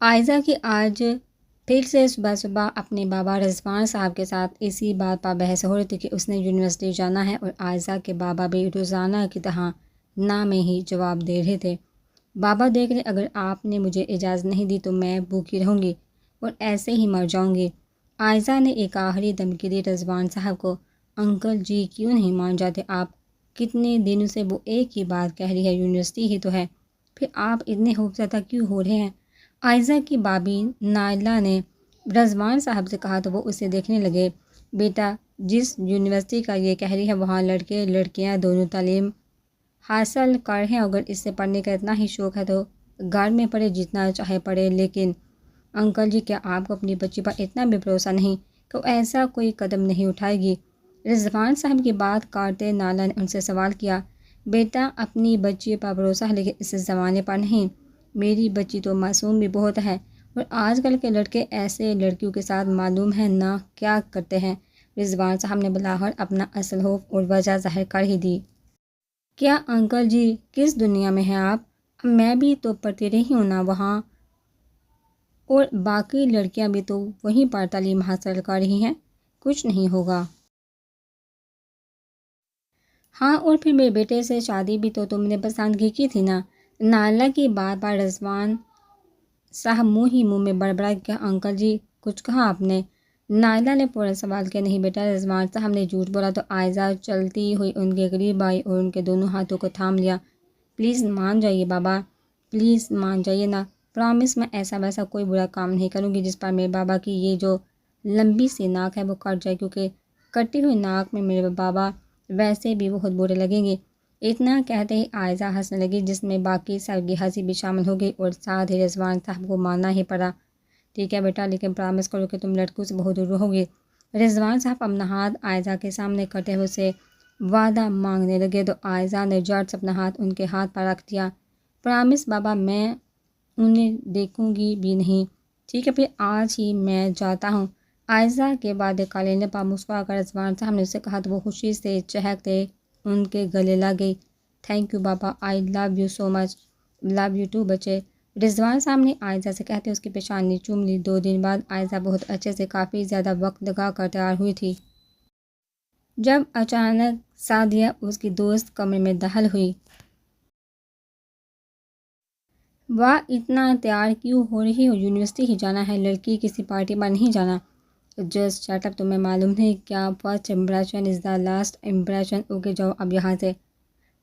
عائزہ کی آج پھر سے صبح صبح اپنے بابا رضوان صاحب کے ساتھ اسی بات پر بحث ہو رہی تھی کہ اس نے یونیورسٹی جانا ہے، اور عائزہ کے بابا بھی روزانہ کی طرح نہ میں ہی جواب دے رہے تھے۔ بابا دیکھ لیں، اگر آپ نے مجھے اجازت نہیں دی تو میں بھوکی رہوں گی اور ایسے ہی مر جاؤں گی۔ عائزہ نے ایک آخری دھمکی دی رضوان صاحب کو۔ انکل جی کیوں نہیں مان جاتے آپ؟ کتنے دنوں سے وہ ایک ہی بات کہہ رہی ہے، یونیورسٹی ہی تو ہے، پھر آپ اتنے خوفزدہ کیوں ہو رہے ہیں؟ عائزہ کی بابی نائلہ نے رضوان صاحب سے کہا تو وہ اسے دیکھنے لگے۔ بیٹا، جس یونیورسٹی کا یہ کہہ رہی ہے وہاں لڑکے لڑکیاں دونوں تعلیم حاصل کر ہیں، اگر اس سے پڑھنے کا اتنا ہی شوق ہے تو گھر میں پڑھے، جتنا چاہے پڑھے، لیکن انکل جی کیا آپ کو اپنی بچی پر اتنا بھی بھروسہ نہیں کہ وہ ایسا کوئی قدم نہیں اٹھائے گی؟ رضوان صاحب کی بات کاٹتے نائلہ نے ان سے سوال کیا۔ بیٹا، اپنی بچی پر بھروسہ ہے لیکن اس زمانے پر نہیں۔ میری بچی تو معصوم بھی بہت ہے، اور آج کل کے لڑکے ایسے لڑکیوں کے ساتھ معلوم ہے نہ کیا کرتے ہیں۔ رضوان صاحب نے بلاخر اپنا اصل خوف اور وجہ ظاہر کر ہی دی۔ کیا انکل جی، کس دنیا میں ہیں آپ؟ میں بھی تو پڑھتی رہی ہوں نا وہاں، اور باقی لڑکیاں بھی تو وہیں پر تعلیم حاصل کر رہی ہیں، کچھ نہیں ہوگا۔ ہاں، اور پھر میرے بیٹے سے شادی بھی تو تم نے پسند کی تھی نا؟ نائلہ کی بات پر رضوان صاحب منہ ہی منہ میں بڑبڑا۔ کیا انکل جی کچھ کہا آپ نے؟ نائلہ نے فوراً سوال کیا۔ نہیں بیٹا، رضوان صاحب نے جھوٹ بولا تو عائزہ چلتی ہوئی ان کے قریب آئی اور ان کے دونوں ہاتھوں کو تھام لیا۔ پلیز مان جائیے بابا، پلیز مان جائیے نا، پرامس میں ایسا ویسا کوئی برا کام نہیں کروں گی جس پر میرے بابا کی یہ جو لمبی سی ناک ہے وہ کٹ جائے، کیونکہ کٹی ہوئی ناک میں میرے بابا ویسے بھی بہت برے لگیں گے۔ اتنا کہتے ہی عائزہ ہنسنے لگی، جس میں باقی سب کی ہنسی بھی شامل ہو گئی، اور ساتھ ہی رضوان صاحب کو ماننا ہی پڑا۔ ٹھیک ہے بیٹا، لیکن پرامس کرو کہ تم لڑکوں سے بہت دور رہو گے۔ رضوان صاحب اپنا ہاتھ عائزہ کے سامنے کرتے ہوئے اسے وعدہ مانگنے لگے تو عائزہ نے جھٹ سے اپنا ہاتھ ان کے ہاتھ پر رکھ دیا۔ پرامس بابا، میں انہیں دیکھوں گی بھی نہیں۔ ٹھیک ہے، پھر آج ہی میں جاتا ہوں۔ عائزہ کے وعدے کا لینے پر مسکرا کر رضوان صاحب نے اسے کہا تو وہ خوشی سے چہکتے ان کے گلے لگ گئی۔ تھینک یو بابا، I love you so much. Love you too بچے، رضوان صاحب نے عائزہ سے کہتے اس کی پیشانی چوم لی۔ 2 دن بعد عائزہ بہت اچھے سے کافی زیادہ وقت لگا کر تیار ہوئی تھی، جب اچانک سعدیہ اس کی دوست کمرے میں داخل ہوئی۔ واہ، اتنا تیار کیوں ہو رہی ہو؟ یونیورسٹی ہی جانا ہے، لڑکی کسی پارٹی پر نہیں جانا۔ جسٹ شٹ اپ، تمہیں معلوم نہیں کیا first impression is the last impression? Okay جاؤ اب یہاں سے،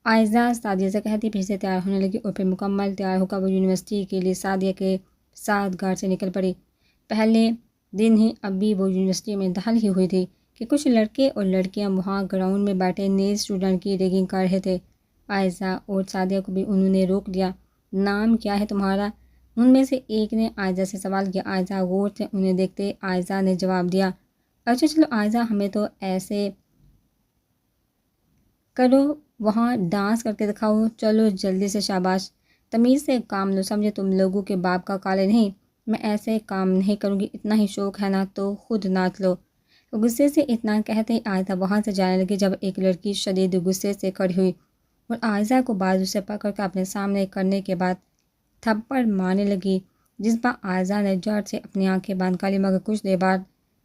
عائزہ سعدیہ سے کہتی پھر سے تیار ہونے لگی، اور پھر مکمل تیار ہو کر وہ یونیورسٹی کے لیے سعدیہ کے ساتھ گھر سے نکل پڑی۔ پہلے دن ہی ابھی وہ یونیورسٹی میں داخل ہی ہوئی تھی کہ کچھ لڑکے اور لڑکیاں وہاں گراؤنڈ میں بیٹھے نئے اسٹوڈنٹ کی ریگنگ کر رہے تھے۔ عائزہ اور سعدیہ کو بھی انہوں نے روک لیا۔ نام کیا ہے تمہارا؟ ان میں سے ایک نے عائزہ سے سوال کیا۔ عائزہ غور سے انہیں دیکھتے عائزہ نے جواب دیا، اچھا چلو عائزہ، ہمیں تو ایسے کرو، وہاں ڈانس کر کے دکھاؤ، چلو جلدی سے، شاباش، تمیز سے کام لو، سمجھے تم لوگوں کے باپ کا کالے نہیں، میں ایسے کام نہیں کروں گی، اتنا ہی شوق ہے نا تو خود ناچ لو۔ غصے سے اتنا کہتے ہی عائزہ وہاں سے جانے لگی جب ایک لڑکی شدید غصے سے کھڑی ہوئی اور عائزہ کو بازو سے پکڑ کر اپنے سامنے کرنے کے بعد تھپڑ مارنے لگی، جس پر عائزہ نے جھٹ سے اپنی آنکھیں بند کر لی، مگر کچھ دیر بعد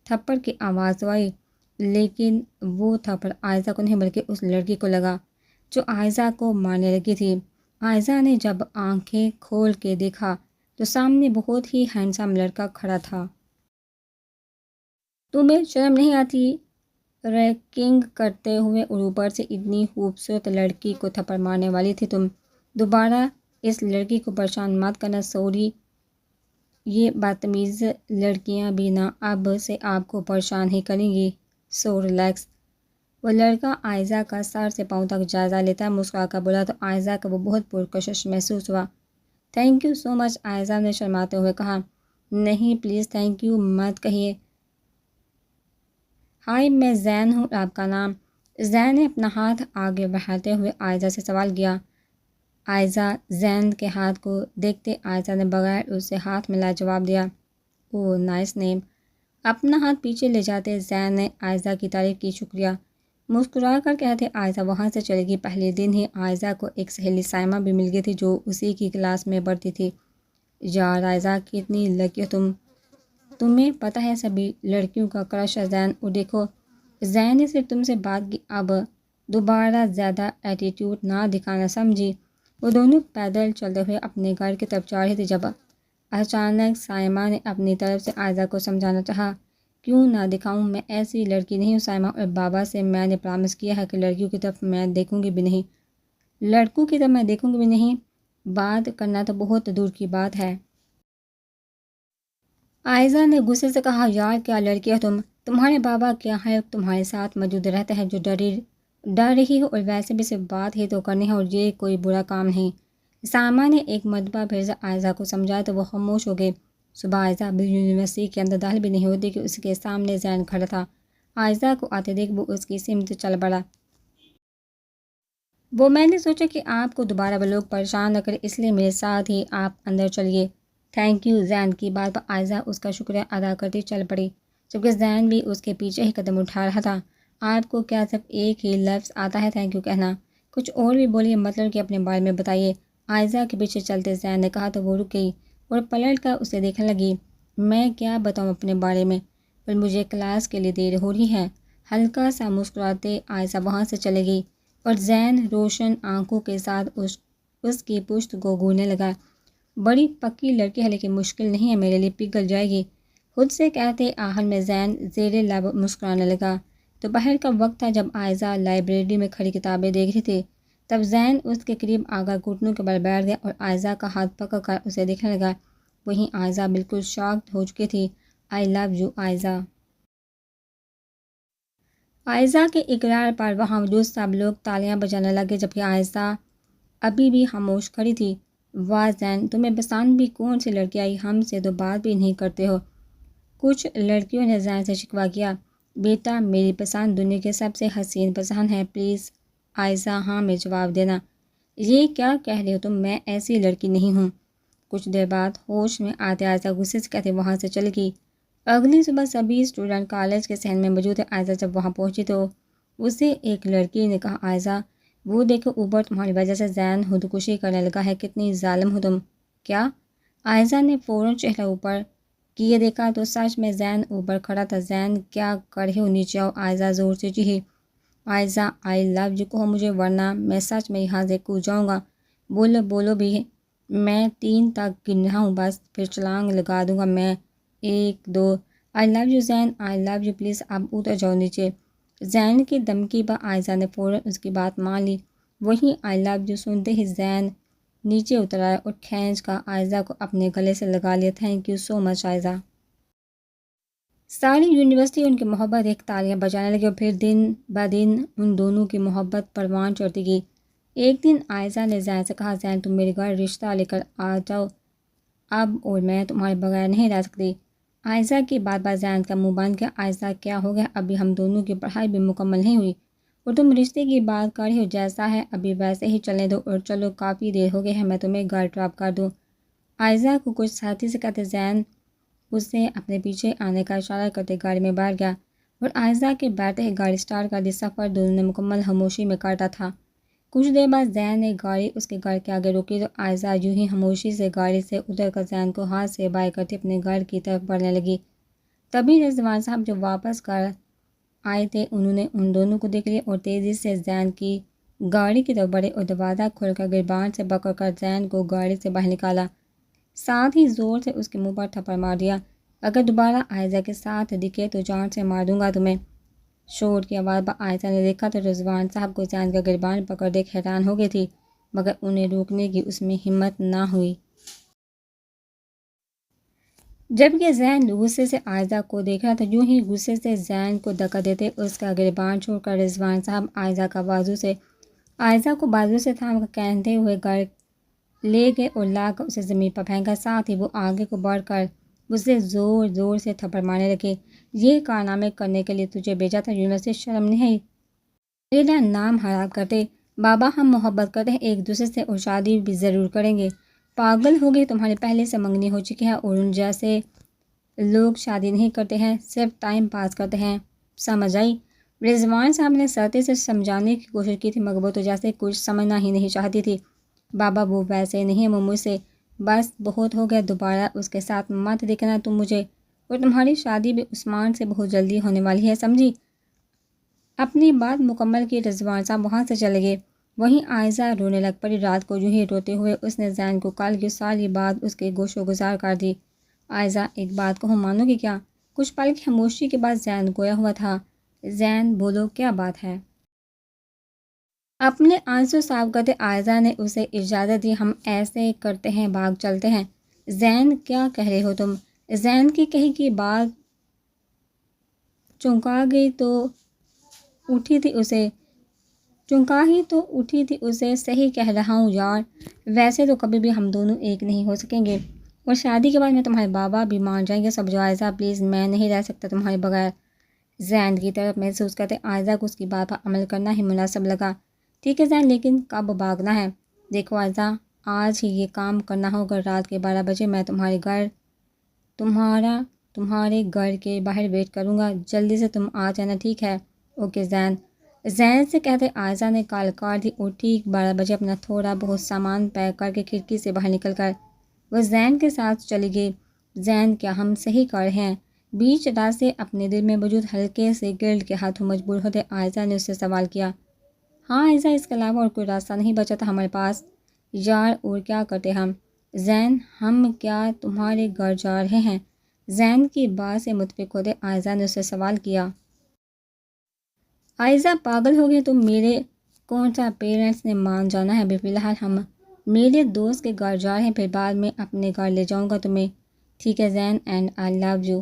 تھپڑ کی آواز تو آئی، لیکن وہ تھپڑ عائزہ کو نہیں بلکہ اس لڑکی کو لگا جو عائزہ کو مارنے لگی تھی۔ عائزہ نے جب آنکھیں کھول کے دیکھا تو سامنے بہت ہی ہینڈسم لڑکا کھڑا تھا۔ تمہیں شرم نہیں آتی ریکنگ کرتے ہوئے، اور اوپر سے اتنی خوبصورت لڑکی کو تھپڑ مارنے والی تھی تم؟ دوبارہ اس لڑکی کو پریشان مت کرنا، سوری، یہ بدتمیز لڑکیاں بھی نہ اب سے آپ کو پریشان ہی کریں گی، سو ریلیکس۔ وہ لڑکا عائزہ کا سر سے پاؤں تک جائزہ لیتا مسکرا کر بولا تو عائزہ کو وہ بہت پرکشش محسوس ہوا۔ تھینک یو سو مچ، عائزہ نے شرماتے ہوئے کہا۔ نہیں پلیز تھینک یو مت کہیے۔ ہائی، میں زین ہوں، آپ کا نام؟ زین نے اپنا ہاتھ آگے بڑھاتے ہوئے عائزہ سے سوال کیا۔ عائزہ زین کے ہاتھ کو دیکھتے عائزہ نے بغیر اس سے ہاتھ ملائے جواب دیا، اوہ نائس نیم۔ اپنا ہاتھ پیچھے لے جاتے زین نے عائزہ کی تعریف کی، شکریہ، مسکرا کر کہتے عائزہ وہاں سے چلے گی۔ پہلے دن ہی عائزہ کو ایک سہیلی سائمہ بھی مل گئی تھی جو اسی کی کلاس میں پڑھتی تھی۔ یار عائزہ کتنی لکی ہو تمہیں پتہ ہے سبھی لڑکیوں کا کرش ہے زین، اور دیکھو زین نے صرف تم سے بات کی، اب دوبارہ زیادہ ایٹیٹیوڈ نہ دکھانا سمجھی۔ وہ دونوں پیدل چلتے ہوئے اپنے گھر کی طرف جا رہے تھے جب اچانک سائمہ نے اپنی طرف سے عائزہ کو سمجھانا چاہا، کیوں نہ دکھاؤں، میں ایسی لڑکی نہیں ہوں سائمہ، اور بابا سے میں نے پرامس کیا ہے کہ لڑکیوں کی طرف میں دیکھوں گی بھی نہیں، لڑکوں کی طرف میں دیکھوں گی بھی نہیں، بات کرنا تو بہت دور کی بات ہے۔ عائزہ نے غصے سے کہا، یار کیا لڑکی ہو تمہارے بابا کیا ہے تمہارے ساتھ موجود رہتے ہیں جو ڈر رہی ہو، اور ویسے بھی صرف بات ہی تو کرنی ہے اور یہ کوئی برا کام نہیں۔ سائمہ نے ایک مرتبہ پھر سے عائزہ کو سمجھایا تو وہ خاموش ہو گئی۔ صبح عائزہ ابھی یونیورسٹی کے اندر داخل بھی نہیں ہوتی کہ اس کے سامنے زین کھڑا تھا۔ عائزہ کو آتے دیکھ وہ اس کی سمت چل پڑا۔ میں نے سوچا کہ آپ کو دوبارہ وہ لوگ پریشان نہ کرے، اس لیے میرے ساتھ ہی آپ اندر چلیے۔ Thank you. زین کی بات پر عائزہ اس کا شکریہ ادا کرتی چل پڑی، جبکہ زین بھی اس کے پیچھے ہی قدم اٹھا رہا تھا۔ آپ کو کیا صرف ایک ہی لفظ آتا ہے تھینک یو کہنا؟ کچھ اور بھی بولیے، مطلب کہ اپنے بارے میں بتائیے۔ عائزہ کے پیچھے چلتے زین نے کہا تو وہ رک گئی اور پلٹ کر اسے دیکھنے لگی۔ میں کیا بتاؤں اپنے بارے میں، پر مجھے کلاس کے لیے دیر ہو رہی ہے۔ ہلکا سا مسکراتے عائزہ وہاں سے چلے گئی اور زین روشن آنکھوں کے ساتھ اس کی پشت کو گھورنے لگا۔ بڑی پکی لڑکی ہے لیکن مشکل نہیں ہے میرے لیے، پگھل جائے گی، خود سے کہتے آخر میں زین زیر لب مسکرانے لگا۔ دوپہر کا وقت تھا جب عائزہ لائبریری میں کھڑی کتابیں دیکھ رہی تھی، تب زین اس کے قریب آ کر گھٹنوں کے بل بیٹھ گیا اور عائزہ کا ہاتھ پکڑ کر اسے دیکھنے لگا۔ وہیں عائزہ بالکل شاکڈ ہو چکی تھی۔ آئی لو یو عائزہ۔ عائزہ کے اقرار پر وہاں موجود سب لوگ تالیاں بجانے لگے، جبکہ عائزہ ابھی بھی خاموش کھڑی تھی۔ واہ زین، تمہیں پسند بھی کون سی لڑکی آئی، ہم سے تو بات بھی نہیں کرتے ہو۔ کچھ لڑکیوں نے زین سے شکوہ کیا، بیٹا میری پسند دنیا کی سب سے حسین پسند ہے، پلیز عائزہ ہاں میں جواب دینا۔ یہ کیا کہہ رہے ہو میں ایسی لڑکی نہیں ہوں۔ کچھ دیر بعد ہوش میں آتے عائزہ غصے سے کہتے وہاں سے چلی گئی۔ اگلی صبح سبھی اسٹوڈنٹ کالج کے صحن میں موجود تھے۔ عائزہ جب وہاں پہنچی تو اسے ایک لڑکی نے کہا، عائزہ وہ دیکھو اوپر، تمہاری وجہ سے زین خودکشی کرنے لگا ہے، کتنی ظالم ہو کیا؟ عائزہ نے فوراً چہرہ اوپر کیے دیکھا تو سچ میں زین اوپر کھڑا تھا۔ زین کیا کر رہے ہو، نیچے آؤ، عائزہ زور سے چیخی۔ عائزہ آئی لو یو کہو مجھے ورنہ میں سچ میں یہاں سے کود جاؤں گا۔ بولو بھی، میں 3 تک گن رہا ہوں، بس پھر چھلانگ لگا دوں گا میں، 1 2۔ I love you Zain, I love you, please اب اتر جاؤ نیچے۔ زین کی دھمکی پر عائزہ نے فوراً اس کی بات مان لی۔ وہیں آئی لو یو سنتے ہی زین نیچے اتر آیا اور کھینچ کر عائزہ کو اپنے گلے سے لگا لیا۔ تھینک یو سو مچ عائزہ۔ ساری یونیورسٹی ان کی محبت ایک تالیاں بجانے لگی اور پھر دن بدن ان دونوں کی محبت پروان چڑھتی گئی۔ ایک دن عائزہ نے زین سے کہا، زین تم میرے گھر رشتہ لے کر آ جاؤ اب، اور میں تمہارے بغیر نہیں رہ سکتی۔ عائزہ کی بات پر زین کا منہ بند گیا۔ عائزہ کیا ہو گیا، ابھی ہم دونوں کی پڑھائی بھی مکمل نہیں ہوئی اور تم رشتے کی بات کر رہی ہو، جیسا ہے ابھی ویسے ہی چلنے دو، اور چلو کافی دیر ہو گئی ہے، میں تمہیں گھر ڈراپ کر دوں۔ عائزہ کو کچھ ساتھی سے کہتے زین اسے اپنے پیچھے آنے کا اشارہ کرتے گاڑی میں بیٹھ گیا اور عائزہ کے بیٹھتے ہی گاڑی سٹارٹ کر دی۔ سفر دونوں نے مکمل خاموشی میں کاٹا تھا۔ کچھ دیر بعد زین نے گاڑی اس کے گھر کے آگے روکی تو عائزہ یوں ہی خاموشی سے گاڑی سے اتر کر زین کو ہاتھ سے بائے کرتی اپنے گھر کی طرف بڑھنے لگی۔ تبھی رضوان صاحب جو واپس کر آئے تھے انہوں نے ان دونوں کو دیکھ لیا اور تیزی سے زین کی گاڑی کی طرف بڑھے اور دروازہ کھول کر گریبان سے پکڑ کر زین کو گاڑی سے باہر نکالا، ساتھ ہی زور سے اس کے منہ پر تھپڑ مار دیا۔ اگر دوبارہ عائزہ کے ساتھ دکھے تو جان سے مار دوں گا تمہیں۔ شور کی آواز پر عائزہ نے دیکھا تو رضوان صاحب کو زین کا گریبان پکڑ دیکھ حیران ہو گئی تھی، مگر انہیں روکنے کی اس میں ہمت نہ ہوئی۔ جبکہ زین غصے سے عائزہ کو دیکھ رہا تھا، یوں ہی غصے سے زین کو دھکا دیتے اس کا گریبان چھوڑ کر رضوان صاحب عائزہ کو بازو سے تھام کر کہتے ہوئے گھر لے گئے اور لا کر اسے زمین پر پھینکا، ساتھ ہی وہ آگے کو بڑھ کر اسے زور زور سے تھپڑ مارنے لگے۔ یہ کارنامے کرنے کے لیے تجھے بھیجا تھا یونیورسٹی، شرم نہیں آئی؟ میرا نام خراب کرتے؟ بابا ہم محبت کرتے ہیں ایک دوسرے سے اور شادی بھی ضرور کریں گے۔ پاگل ہو گئے، تمہارے پہلے سے منگنی ہو چکی ہے اور ان جیسے لوگ شادی نہیں کرتے ہیں، صرف ٹائم پاس کرتے ہیں، سمجھ آئی؟ رضوان صاحب نے سرتے سے سمجھانے کی کوشش کی تھی مگر وہ تو جیسے کچھ سمجھنا ہی نہیں چاہتی تھی۔ بابا وہ ویسے نہیں ہے، وہ مجھ سے بس بہت ہو گیا، دوبارہ اس کے ساتھ مت دیکھنا تم مجھے، اور تمہاری شادی بھی عثمان سے بہت جلدی ہونے والی ہے، سمجھی؟ اپنی بات مکمل کی رضوان صاحب وہاں سے چلے گئے۔ وہیں عائزہ رونے لگ پڑی۔ رات کو یوں ہی روتے ہوئے اس نے زین کو کل کی ساری بات اس کے گوش و گزار کر دی۔ عائزہ ایک بات کہوں، مانو گی کیا؟ کچھ پل کی خاموشی کے بعد زین گویا ہوا تھا۔ زین بولو کیا بات ہے؟ اپنے آنسو صاف کرتے عائزہ نے اسے اجازت دی۔ ہم ایسے کرتے ہیں، بھاگ چلتے ہیں۔ زین کیا کہہ رہے ہو تم؟ زین کی کہی کی بات چونکا گئی تو اٹھی تھی اسے، چونکا ہی تو اٹھی تھی اسے۔ صحیح کہہ رہا ہوں یار، ویسے تو کبھی بھی ہم دونوں ایک نہیں ہو سکیں گے، اور شادی کے بعد میں تمہارے بابا بھی مان جائیں گے سب۔ عائزہ پلیز، میں نہیں رہ سکتا تمہارے بغیر۔ زین کی طرف محسوس کرتے عائزہ کو اس کی بات پر عمل کرنا ہی مناسب لگا۔ ٹھیک ہے زین، لیکن کب بھاگنا ہے؟ دیکھو عائزہ، آج ہی یہ کام کرنا ہوگا۔ رات کے 12 بجے میں تمہارے گھر کے باہر ویٹ کروں گا، جلدی سے تم آ جانا، ٹھیک ہے؟ اوکے زین۔ زین سے کہتے عائزہ نے کال کاٹ دی اور ٹھیک 12 بجے اپنا تھوڑا بہت سامان پیک کر کے کھڑکی سے باہر نکل کر وہ زین کے ساتھ چلی گئی۔ زین، کیا ہم صحیح کر رہے ہیں؟ بیچ راستے اپنے دل میں موجود ہلکے سے گرد کے ہاتھوں مجبور ہوتے عائزہ نے اس سے سوال کیا۔ ہاں عائزہ، اس کے علاوہ اور کوئی راستہ نہیں بچا تھا ہمارے پاس۔ یار اور کیا کرتے ہم؟ زین، ہم کیا تمہارے گھر جا رہے ہیں؟ زین کی بات سے متفق ہوتے عائزہ نے اس سے سوال کیا۔ عائزہ پاگل ہو گئی تم؟ میرے کون سا پیرنٹس نے مان جانا ہے؟ ابھی فی الحال ہم میرے دوست کے گھر جا رہے ہیں، پھر بعد میں اپنے گھر لے جاؤں گا تمہیں، ٹھیک ہے زین؟ And I love you.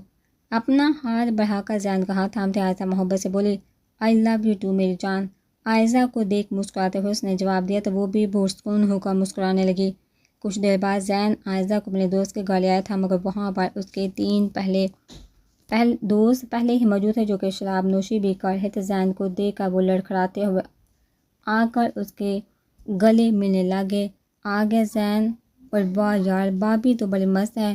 اپنا ہاتھ بڑھا کر زین کا ہاتھ تھامتے عائزہ محبت سے بولی، آئی لو یو ٹو میری جان۔ عائزہ کو دیکھ مسکراتے ہوئے اس نے جواب دیا تو وہ بھی پرسکون ہو کر مسکرانے لگی۔ کچھ دیر بعد زین عائزہ کو اپنے دوست کے گھر لے آیا تھا، مگر وہاں پر اس کے 3 دوست پہلے ہی موجود تھے جو کہ شراب نوشی بھی کر رہے تھے۔ زین کو دیکھ کر وہ لڑکھڑاتے ہوئے آ کر اس کے گلے ملنے لگے۔ آ گیا زین، اور واہ یار، بابی تو بڑی مست ہے،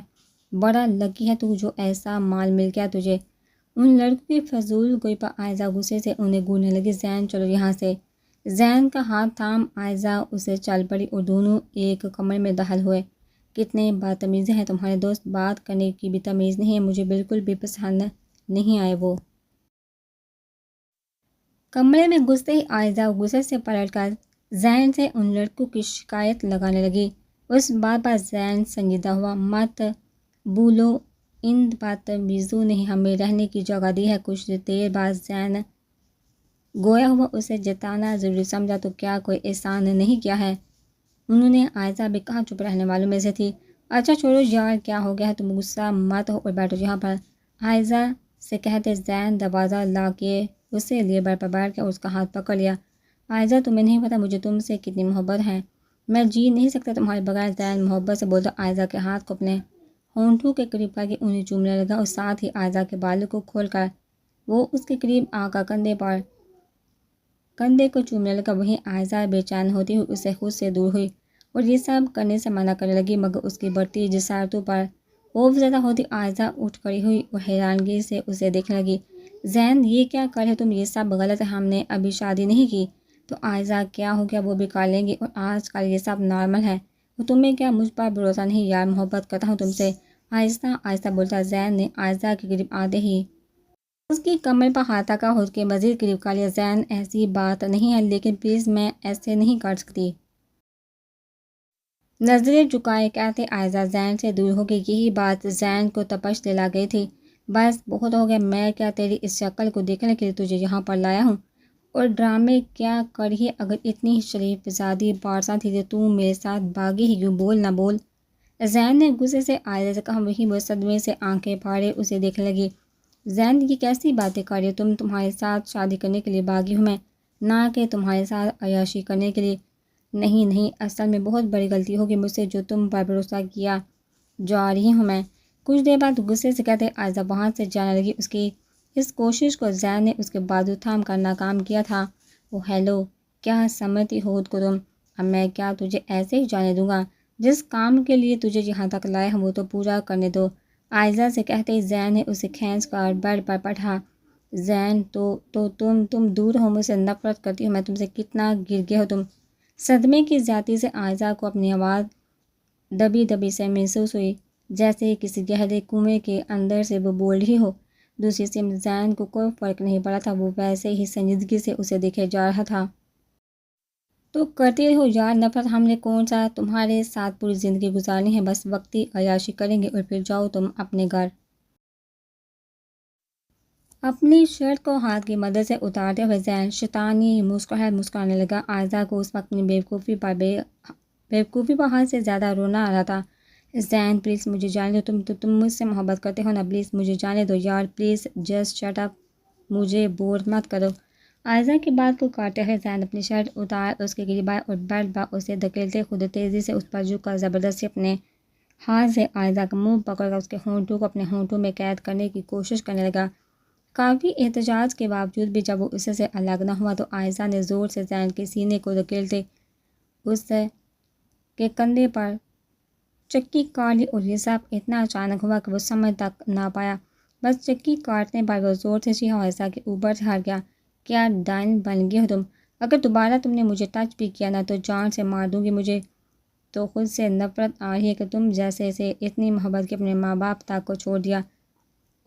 بڑا لکی ہے تو جو ایسا مال مل گیا تجھے۔ ان لڑکوں کی فضول گوئی پر عائزہ غصے سے انہیں گھورنے لگی۔ زین، چلو یہاں سے۔ زین کا ہاتھ تھام عائزہ اسے چل پڑی اور دونوں ایک کمرے میں داخل ہوئے۔ کتنے بدتمیز ہیں تمہارے دوست، بات کرنے کی بھی تمیز نہیں ہے، مجھے بالکل بھی پسند نہیں آئے وہ۔ کمرے میں گھستے ہی عائزہ غصے سے پلٹ کر زین سے ان لڑکوں کی شکایت لگانے لگی۔ اس بات پر زین سنجیدہ ہوا۔ مت بھولو، ان بدتمیزوں نے ہمیں رہنے کی جگہ دی ہے۔ کچھ دیر بعد زین گویا ہوا اسے جتانا ضروری سمجھا، تو کیا کوئی احسان نہیں کیا ہے انہوں نے؟ عائزہ بھی کہاں چپ رہنے والوں میں سے تھی۔ اچھا چھوڑو یار، کیا ہو گیا ہے، تم غصہ مت ہو اور بیٹھو یہاں پر، عائزہ سے کہتے زین دروازہ لا کے اسے لیے بیڈ پر بیٹھ کے اس کا ہاتھ پکڑ لیا۔ عائزہ، تمہیں نہیں پتہ مجھے تم سے کتنی محبت ہے، میں جی نہیں سکتا تمہارے بغیر۔ زین محبت سے بولتا عائزہ کے ہاتھ کو اپنے ہونٹوں کے قریب کر کے انہیں چومنے لگا اور ساتھ ہی عائزہ کے بالوں کو کھول کر وہ اس کے قریب آ کر کندھے کو چومنے لگا۔ وہیں عائزہ بے چین ہوتی ہوئی اسے خود سے دور ہوئی اور یہ سب کرنے سے منع کرنے لگی، مگر اس کی بڑھتی جسارتوں پر خوف زدہ ہوتی عائزہ اٹھ کھڑی ہوئی اور حیرانگی سے اسے دیکھنے لگی۔ زین، یہ کیا کر رہے تم؟ یہ سب غلط ہے، ہم نے ابھی شادی نہیں کی۔ تو عائزہ، کیا ہو گیا، وہ بھی کر لیں گی، اور آج کل یہ سب نارمل ہے، اور تمہیں کیا مجھ پر بھروسہ نہیں؟ یار محبت کرتا ہوں تم سے، آہستہ آہستہ بولتا زین نے عائزہ کے قریب آتے ہی اس کی کمر پر ہاتھ رکھا، خود کے مزید قریب کر لیا۔ زین، ایسی بات نہیں ہے، لیکن پلیز میں ایسے نہیں کر سکتی۔ نظریں جھکائے کہتے عائزہ زین سے دور ہو گئی۔ یہی بات زین کو تپش دلا گئی تھی۔ بس بہت ہو گیا، میں کیا تیری اس شکل کو دیکھنے کے لیے تجھے یہاں پر لایا ہوں؟ اور ڈرامے کیا کر رہی ہے؟ اگر اتنی شریف زادی پارسا تھی تو تم میرے ساتھ بھاگی ہی کیوں؟ بول نہ بول۔ زین نے غصے سے عائزہ سے کہا، وہیں وہ صدمے سے آنکھیں پھاڑے اسے دیکھنے لگی۔ زین، یہ کیسی باتیں کر رہی ہو تم؟ تمہارے ساتھ شادی کرنے کے لیے بھاگی ہوں میں، نہ کہ تمہارے ساتھ عیاشی کرنے کے لیے۔ نہیں نہیں، اصل میں بہت بڑی غلطی ہوگی مجھ سے جو تم پر بھروسہ کیا جا رہی ہوں میں۔ کچھ دیر بعد غصے سے کہتے عائزہ وہاں سے جانے لگی۔ اس کی اس کوشش کو زین نے اس کے بازو تھام کر ناکام کیا تھا۔ او ہیلو، کیا سمجھتی ہو خود کو تم؟ اب میں کیا تجھے ایسے ہی جانے دوں گا؟ جس کام کے لیے تجھے یہاں تک لایا ہوں وہ تو پورا کرنے دو، عائزہ سے کہتے ہی زین نے اسے کھینچ کر بیڈ پر پٹھا۔ زین، تو تم دور ہو، مجھ سے نفرت کرتی ہو میں، تم سے کتنا گر گئے ہو تم؟ صدمے کی زیادتی سے عائزہ کو اپنی آواز دبی دبی سے محسوس ہوئی، جیسے کسی گہرے کنویں کے اندر سے وہ بول رہی ہو۔ دوسری سمت زین کو کوئی فرق نہیں پڑا تھا، وہ ویسے ہی سنجیدگی سے اسے دیکھے جا رہا تھا۔ تو کرتے رہو یار نفرت، ہم نے کون سا تمہارے ساتھ پوری زندگی گزارنی ہے، بس وقتی عیاشی کریں گے اور پھر جاؤ تم اپنے گھر۔ اپنی شرٹ کو ہاتھ کی مدد سے اتارتے ہوئے زین شیطانی مسکرانے لگا۔ عائزہ کو اس وقت اپنی بیوقوفی پر حد سے زیادہ رونا آ رہا تھا۔ زین پلیز مجھے جانے دو، تم مجھ سے محبت کرتے ہو نا، پلیز مجھے جانے دو یار، پلیز جسٹ شٹ اپ، مجھے بور مت کرو۔ عائزہ کی بات کو کاٹتے ہوئے زین اپنی شرٹ اتار اس کے قریب آئے اور بیلٹ با اسے دھکیلتے خود تیزی سے اس پر جھکا، زبردستی اپنے ہاتھ سے عائزہ کا منہ پکڑ کر اس کے ہونٹوں کو اپنے ہونٹوں میں قید کرنے کی کوشش کرنے لگا۔ کافی احتجاج کے باوجود بھی جب وہ اس سے الگ نہ ہوا تو عائزہ نے زور سے زین کے سینے کو دھکیلتے اس کے کندھے پر چکی کاٹ لی، اور یہ سب اتنا اچانک ہوا کہ وہ سمجھ تک نہ پایا۔ بس چکی کاٹنے پر وہ زور سے چیخا، عائزہ کے اوپر سے ہٹ گیا۔ کیا ڈائن بن گئی ہو تم؟ اگر دوبارہ تم نے مجھے ٹچ بھی کیا نا تو جان سے مار دوں گی، مجھے تو خود سے نفرت آ رہی ہے کہ تم جیسے سے اتنی محبت کے اپنے ماں باپ تک کو چھوڑ دیا۔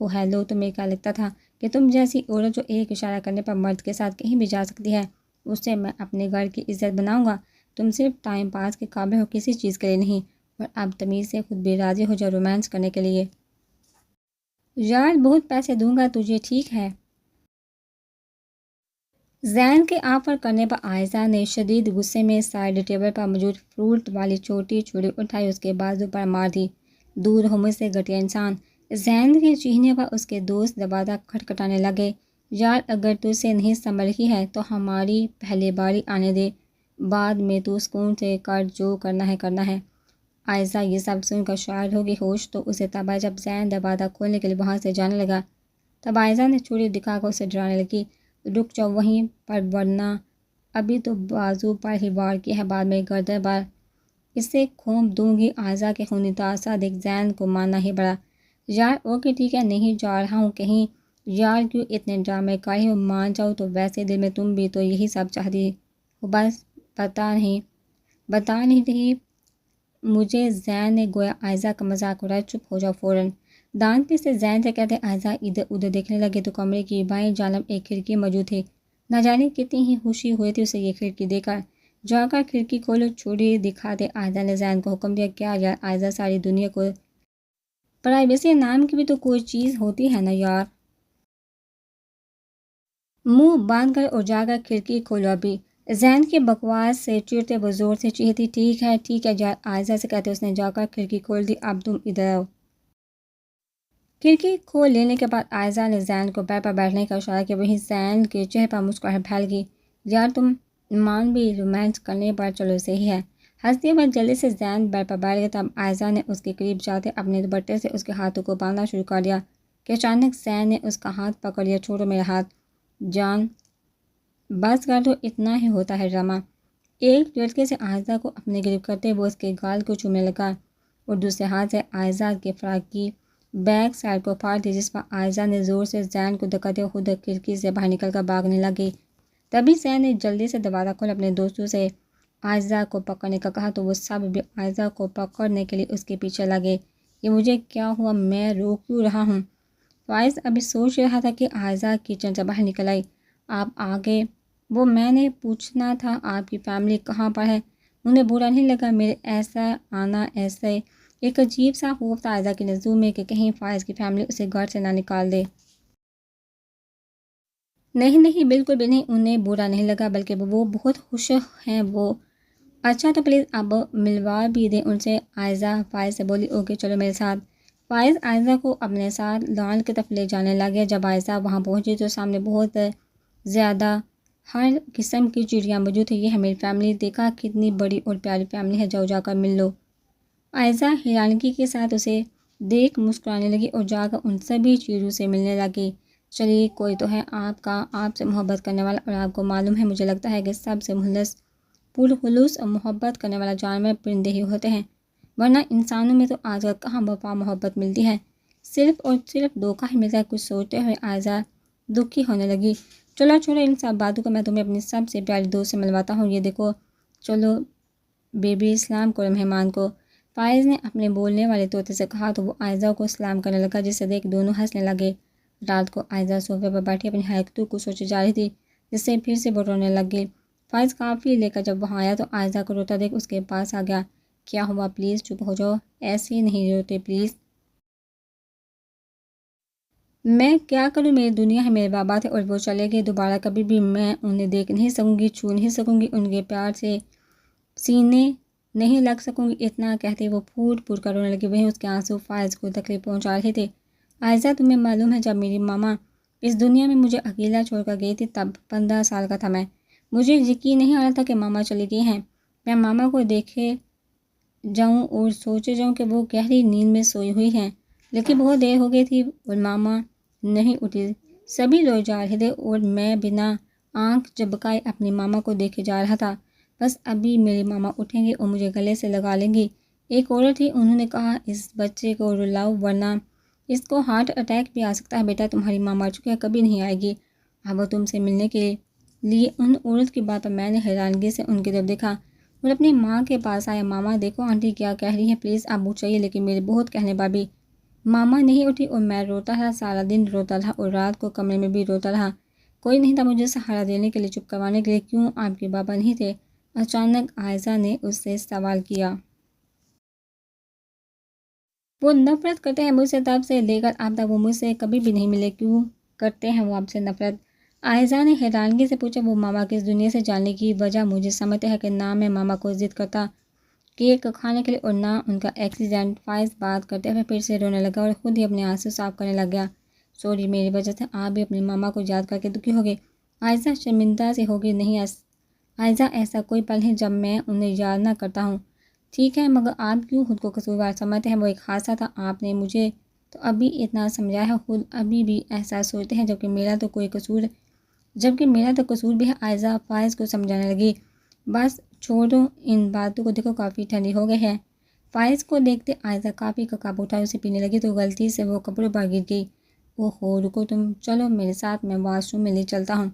او ہیلو، تمہیں کیا لگتا تھا کہ تم جیسی عورت جو ایک اشارہ کرنے پر مرد کے ساتھ کہیں بھی جا سکتی ہے، اس سے میں اپنے گھر کی عزت بناؤں گا؟ تم صرف ٹائم پاس کے قابل ہو، کسی چیز کے لیے نہیں، اور اب تمیز سے خود بھی راضی ہو جاؤ رومانس کرنے کے لیے۔ یار بہت پیسے دوں گا تجھے، ٹھیک ہے؟ زین کے آفر کرنے پر عائزہ نے شدید غصے میں سائڈ ٹیبل پر موجود فروٹ والی چھوٹی چھری اٹھائی، اس کے بازو پر مار دی۔ دور ہو مجھ سے گھٹیا انسان۔ زین کے چیخنے پر اس کے دوست دروازہ کھٹکھٹانے لگے۔ یار اگر تجھ سے نہیں سنبھل رہی ہے تو ہماری پہلے باری آنے دے، بعد میں تو سکون سے کر جو کرنا ہے کرنا ہے۔ عائزہ یہ سب سن کر شاید ہو گئی، ہوش تو اسے تب آیا جب زین دروازہ کھولنے کے لیے وہاں سے جانے لگا۔ تب عائزہ نے چھری دکھا کر اسے ڈرانے لگی، رک جاؤ وہیں پر ورنہ ابھی تو بازو پر ہی وار کیا ہے، بعد میں گردن پر اسے کھونپ دوں گی۔ عائزہ کے خونی تاثر دیکھ زین کو ماننا ہی پڑا۔ یار اوکے ٹھیک ہے، نہیں جا رہا ہوں کہیں۔ یار کیوں اتنے ڈرامے کاری ہو، مان جاؤ تو ویسے دل میں تم بھی تو یہی سب چاہتی ہو، بس بتا نہیں رہی مجھے۔ زین نے گویا عائزہ کا مذاق اڑایا، چپ ہو جاؤ فوراً۔ دانت سے زین سے کہتے عائزہ ادھر ادھر دیکھنے لگے تو کمرے کی بائیں جانب ایک کھڑکی موجود تھی۔ نہ جانے کتنی ہی خوشی ہوئی تھی اسے یہ کھڑکی دیکھ کر۔ جا کر کھڑکی کھولو، چھری دکھاتے عائزہ نے زین کو حکم دیا۔ کیا یار عائزہ، ساری دنیا کو پرائیویسی نام کی بھی تو کوئی چیز ہوتی ہے نا یار۔ منہ باندھ کر اور جا کر کھڑکی کھولو ابھی۔ زین کی بکواس سے چڑتے وہ زور سے چیختی، ٹھیک ہے یار، عائزہ سے کہتے اس نے جا کر کھڑکی کھول دی، اب تم ادھر آؤ۔ کھڑکی کھول لینے کے بعد عائزہ نے زین کو بیڈ پر بیٹھنے کا اشارہ کیا، وہیں زین کے چہرے پر مسکراہٹ پھیل گئی۔ یار تم مان بھی رومانس کرنے پر چلو صحیح ہے۔ ہنستے ہوئے جلدی سے زین بیڈ پر بیٹھ گیا، تب عائزہ نے اس کے قریب جاتے اپنے دوپٹے سے اس کے ہاتھوں کو باندھنا شروع کر دیا کہ اچانک زین نے اس کا ہاتھ پکڑ لیا۔ چھوڑو میرا ہاتھ جان، بس کر دو، اتنا ہی ہوتا ہے ڈرامہ۔ ایک لڑکے سے عائزہ کو اپنے قریب کرتے وہ اس کے گال کو چومنے لگا اور دوسرے ہاتھ سے عائزہ کے فراق کی بیک سائڈ کو پھاڑ دی، جس پر عائزہ نے زور سے زین کو دھکا دیا، خود کھڑکی سے باہر نکل کر بھاگنے لگی۔ تبھی زین نے جلدی سے دروازہ کھول اپنے دوستوں سے عائزہ کو پکڑنے کا کہا تو وہ سب بھی عائزہ کو پکڑنے کے لیے اس کے پیچھے لگے۔ یہ مجھے کیا ہوا، میں رو کیوں رہا ہوں؟ فائز ابھی سوچ رہا تھا کہ عائزہ کچن سے باہر نکل آئی۔ آپ آگے؟ وہ میں نے پوچھنا تھا آپ کی فیملی کہاں پر ہے؟ انہیں برا نہیں لگا میرے ایسا آنا؟ ایسے ایک عجیب سا خوف تھا عائزہ کے نزدوں میں کہ کہیں فائز کی فیملی اسے گھر سے نہ نکال دے۔ نہیں بالکل بھی نہیں، انہیں برا نہیں لگا، بلکہ وہ بہت خوش ہیں وہ۔ اچھا تو پلیز اب ملوا بھی دیں ان سے، عائزہ فائز سے بولی۔ اوکے چلو میرے ساتھ۔ فائز عائزہ کو اپنے ساتھ لان کی طرف لے جانے لگے۔ جب عائزہ وہاں پہنچی تو سامنے بہت زیادہ ہر قسم کی چڑیاں موجود تھیں۔ یہ ہے میری فیملی، دیکھا کتنی بڑی اور پیاری فیملی ہے، جاؤ جا کر مل لو۔ عائزہ حیرانگی کے ساتھ اسے دیکھ مسکرانے لگی اور جا کر ان سبھی چڑیوں سے ملنے لگی۔ چلیے کوئی تو ہے آپ سے محبت کرنے والا، اور آپ کو معلوم ہے مجھے لگتا ہے کہ سب سے پرخلوص محبت کرنے والا جانور پرندے ہی ہوتے ہیں، ورنہ انسانوں میں تو آج کل کہاں وفا محبت ملتی ہے، صرف اور صرف دھوکہ ہی ملتا ہے۔ کچھ سوچتے ہوئے عائزہ دکھی ہونے لگی۔ چلو چھوڑو ان سب باتوں کو، میں تمہیں اپنی سب سے پیاری دوست سے ملواتا ہوں، یہ دیکھو۔ چلو بیبی، سلام کرو مہمان کو۔ فائز نے اپنے بولنے والے طوطے سے کہا تو وہ عائزہ کو سلام کرنے لگا، جسے دیکھ دونوں ہنسنے لگے۔ رات کو عائزہ صوفے پر بیٹھی اپنی حرکتوں کو سوچے جا رہی تھی، جس سے پھر سے وہ رونے لگ گئی۔ فائز کافی لے کر جب وہاں آیا تو عائزہ کو روتا دیکھ اس کے پاس آ گیا۔ کیا ہوا؟ پلیز چپ ہو جاؤ، ایسے نہیں روتے پلیز۔ میں کیا کروں، میری دنیا ہے، میرے بابا تھے اور وہ چلے گئے، دوبارہ کبھی بھی میں انہیں دیکھ نہیں سکوں گی، چھو نہیں سکوں گی، ان کے پیار سے سینے نہیں لگ سکوں گی۔ اتنا کہتے وہ پھوٹ پھوٹ کر رونے لگی، وہیں اس کے آنسو فائز کو تکلیف پہنچا رہے تھے۔ عائزہ، تمہیں معلوم ہے جب میری ماما اس دنیا میں مجھے اکیلا چھوڑ کر گئی تھی تب 15 سال کا تھا میں۔ مجھے یقین نہیں آ رہا تھا کہ ماما چلی گئی ہیں۔ میں ماما کو دیکھے جاؤں اور سوچے جاؤں کہ وہ گہری نیند میں سوئی ہوئی ہیں، لیکن بہت دیر ہو گئی تھی اور ماما نہیں اٹھی۔ سبھی روئے جا رہے تھے اور میں بنا آنکھ جھپکائے اپنی ماما کو دیکھے جا رہا تھا۔ بس ابھی میری ماما اٹھیں گی اور مجھے گلے سے لگا لیں گی۔ ایک عورت تھی، انہوں نے کہا اس بچے کو رلاؤ ورنہ اس کو ہارٹ اٹیک بھی آ سکتا ہے۔ بیٹا تمہاری ماں مر چکی ہے، کبھی نہیں آئے گی اب وہ تم سے ملنے کے لیے۔ ان عورت کی بات پر میں نے حیرانگی سے ان کی طرف دیکھا اور اپنی ماں کے پاس آیا۔ ماما دیکھو آنٹی کیا کہہ رہی ہے، پلیز آپ اٹھ جائیے، لیکن میرے بہت کہنے پر بھی ماما نہیں اٹھی اور میں روتا رہا، سارا دن روتا رہا اور رات کو کمرے میں بھی روتا رہا۔ کوئی نہیں تھا مجھے سہارا دینے کے لیے، چپ کروانے کے لیے۔ کیوں آپ کے بابا نہیں تھے؟ اچانک عائزہ نے اس سے سوال کیا۔ وہ نفرت کرتے ہیں مجھ سے، تب سے لے کر اب تک وہ مجھ سے کبھی بھی نہیں ملے۔ کیوں کرتے ہیں وہ آپ سے نفرت؟ عائزہ نے حیرانگی سے پوچھا۔ وہ ماما کی اس دنیا سے جانے کی وجہ مجھے سمجھتے ہیں کہ نہ میں ماما کو ضد کرتا کیک کھانے کے لیے اور نہ ان کا ایکسیڈنٹ۔ فائز بات کرتے ہوئے پھر سے رونے لگا اور خود ہی اپنے آنسو صاف کرنے لگ گیا۔ سوری، میری وجہ سے آپ بھی اپنی ماما کو یاد کر کے دکھی ہو گئے۔ عائزہ شرمندہ سے ہوگی۔ نہیں عائزہ، ایسا کوئی پل ہے جب میں انہیں یاد نہ کرتا ہوں۔ ٹھیک ہے، مگر آپ کیوں خود کو قصوروار سمجھتے ہیں؟ وہ ایک حادثہ تھا، آپ نے مجھے تو ابھی اتنا سمجھایا ہے، خود ابھی بھی ایسا سوچتے ہیں جبکہ میرا تو قصور بھی ہے۔ عائزہ فائز کو سمجھانے لگی۔ بس چھوڑو ان باتوں کو، دیکھو کافی ٹھنڈی ہو گئی ہے۔ فائز کو دیکھتے عائزہ کافی کا کپ اٹھا اسے پینے لگی تو غلطی سے وہ کپڑوں پر گر گئی۔ اوہو رکو تم، چلو میرے ساتھ، میں واش روم میں لے چلتا ہوں۔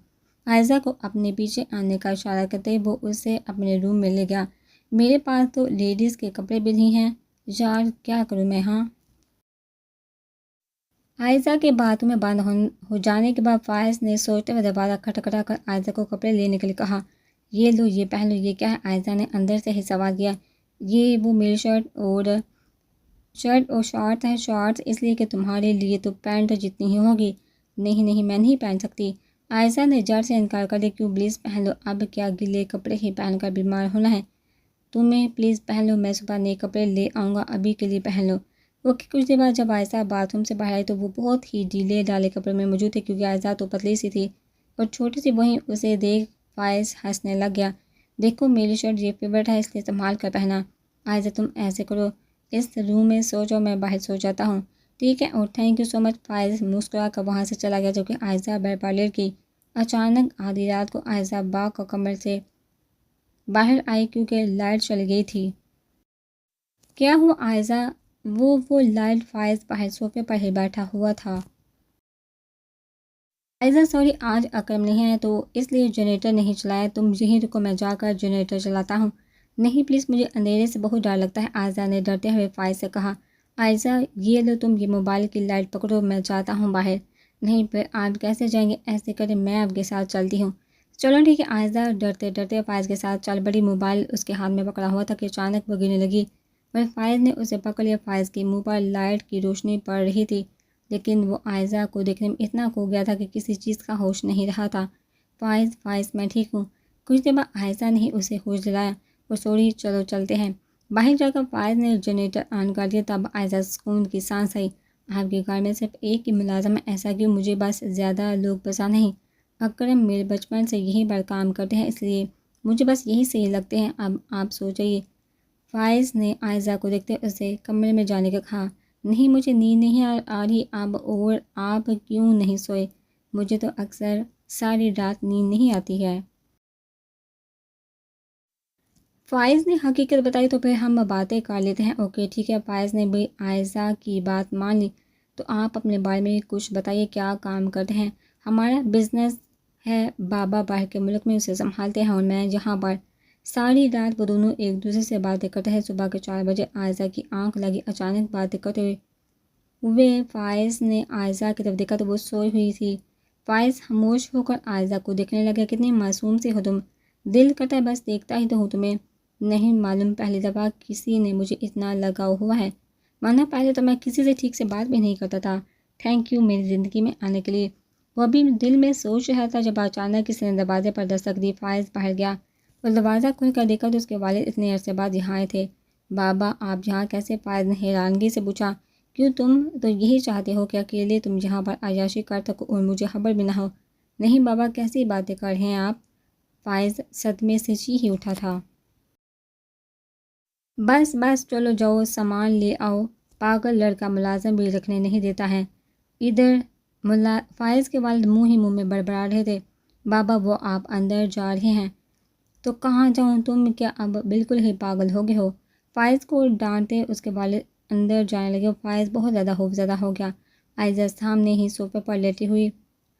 عائزہ کو اپنے پیچھے آنے کا اشارہ کرتے وہ اسے اپنے روم میں لے گیا۔ میرے پاس تو لیڈیز کے کپڑے بھی نہیں ہیں یار، کیا کروں میں؟ ہاں۔ عائزہ کے باتوں میں بند ہو جانے کے بعد فائز نے سوچتے ہوئے دروازہ کھٹکھٹا کر عائزہ کو کپڑے لینے کے لیے کہا۔ یہ لو، یہ پہن لو۔ یہ کیا ہے؟ عائزہ نے اندر سے ہی سوال کیا۔ یہ وہ میری شرٹ اور شارٹس ہے۔ شارٹس اس لیے کہ تمہارے لیے تو پینٹ جتنی ہی ہوگی۔ نہیں نہیں، میں نہیں پہن سکتی۔ عائزہ نے جڑ سے انکار کر دیا۔ کیوں؟ پلیز پہن لو، اب کیا گیلے کپڑے ہی پہن کر بیمار ہونا ہے تمہیں؟ پلیز پہن لو، میں صبح نئے کپڑے لے آؤں گا، ابھی کے لیے پہن لو۔ وہ کچھ دیر بعد جب عائزہ باتھ روم سے باہر آئی تو وہ بہت ہی ڈھیلے ڈالے کپڑوں میں موجود تھے، کیونکہ عائزہ تو پتلی سی تھی اور چھوٹی سی۔ وہیں اسے دیکھ فائز ہنسنے لگ گیا۔ دیکھو میری شرٹ یہ فیورٹ ہے، اس لیے سنبھال کر پہنا۔ عائزہ تم ایسے کرو، اس روم میں سو جاؤ، میں باہر سو جاتا ہوں۔ ٹھیک ہے اور تھینک یو سو مچ۔ فائز مسکرا کر وہاں سے چلا گیا جبکہ عائزہ بیڈ پر لیٹ گئی۔ اچانک آدھی رات کو عائزہ باغ کا کمرے سے باہر آئی کیونکہ لائٹ چلی گئی تھی۔ کیا ہوا عائزہ؟ وہ لائٹ فائز باہر صوفے پر ہی بیٹھا ہوا تھا۔ عائزہ سوری، آج اکرم نہیں ہے تو اس لیے جنریٹر نہیں چلایا، تم یہیں رکو، میں جا کر جنریٹر چلاتا ہوں۔ نہیں پلیز، مجھے اندھیرے سے بہت ڈر لگتا ہے، عائزہ نے ڈرتے ہوئے فائز سے کہا۔ عائزہ یہ لو تم یہ موبائل کی لائٹ پکڑو، میں جاتا ہوں باہر۔ نہیں پھر آپ کیسے جائیں گے؟ ایسے کرے میں آپ کے ساتھ چلتی ہوں۔ چلو ٹھیک ہے۔ عائزہ ڈرتے ڈرتے فائز کے ساتھ چل بڑی، موبائل اس کے ہاتھ میں پکڑا ہوا تھا کہ اچانک وہ گرنے لگی اور فائز نے اسے پکڑ لیا۔ فائز کے منہ پر لائٹ کی روشنی پڑ رہی تھی لیکن وہ عائزہ کو دیکھنے میں اتنا کھو گیا تھا کہ کسی چیز کا ہوش نہیں رہا تھا۔ فائز میں ٹھیک ہوں۔ کچھ دیر بعد عائزہ نے اسے ہوش دلایا اور سوری چلو چلتے ہیں۔ باہر جا کر فائز نے جنریٹر آن کر دیا، تب عائزہ سکون کی سانس آئی۔ آپ کے گھر میں صرف ایک ہی ملازم ہے، ایسا کیوں؟ مجھے بس زیادہ لوگ پسند نہیں۔ اکرم میرے بچپن سے یہیں پر کام کرتے ہیں، اس لیے مجھے بس یہی صحیح لگتے ہیں، اب آپ سو جائیے۔ فائز نے عائزہ کو دیکھتے اسے کمرے میں جانے کا کہا۔ نہیں مجھے نیند نہیں آ رہی اب، اور آپ کیوں نہیں سوئے؟ مجھے تو اکثر ساری رات نیند نہیں آتی ہے۔ فائز نے حقیقت بتائی تو پھر ہم باتیں کر لیتے ہیں۔ اوکے ٹھیک ہے۔ فائز نے بھی عائزہ کی بات مان لی۔ تو آپ اپنے بارے میں کچھ بتائیے، کیا کام کرتے ہیں؟ ہمارا بزنس ہے، بابا باہر کے ملک میں اسے سنبھالتے ہیں اور میں یہاں پر ساری رات وہ دونوں ایک دوسرے سے باتیں کرتے ہیں۔ صبح کے 4 بجے عائزہ کی آنکھ لگی۔ اچانک باتیں کرتے ہوئے فائز نے عائزہ کی طرف دیکھا تو وہ سوئی ہوئی تھی۔ فائز خاموش ہو کر عائزہ کو دیکھنے لگا۔ کتنی معصوم سی ہو تم، دل کرتا ہے بس دیکھتا ہی تو ہوں تمہیں۔ نہیں معلوم پہلی دفعہ کسی نے مجھے اتنا لگاؤ ہوا ہے، ورنہ پہلے تو میں کسی سے ٹھیک سے بات بھی نہیں کرتا تھا۔ تھینک یو میری زندگی میں آنے کے لیے۔ وہ ابھی دل میں سوچ رہا تھا جب اچانک کسی نے دروازے پر دستک دی۔ فائز باہر گیا اور دروازہ کھول کر دیکھا تو اس کے والد اتنے عرصے بعد یہاں آئے تھے۔ بابا آپ یہاں کیسے؟ فائز نے حیرانگی سے پوچھا۔ کیوں تم تو یہی چاہتے ہو کہ اکیلے تم یہاں پر عیاشی کر سکو اور مجھے خبر بھی نہ ہو؟ نہیں بابا کیسی باتیں کر رہے ہیں آپ؟ فائز صدمے سے چیخ ہی اٹھا تھا۔ بس بس چلو جاؤ سامان لے آؤ، پاگل لڑکا ملازم بھی رکھنے نہیں دیتا ہے ادھر۔ فائز کے والد منہ ہی منہ میں بڑبڑا رہے تھے۔ بابا وہ آپ اندر جا رہے ہیں تو کہاں جاؤں؟ تم کیا اب بالکل ہی پاگل ہو گئے ہو؟ فائز کو ڈانٹتے اس کے والد اندر جانے لگے۔ فائز بہت زیادہ خوفزدہ ہو گیا۔ عائزہ سامنے ہی صوفے پر لیٹی ہوئی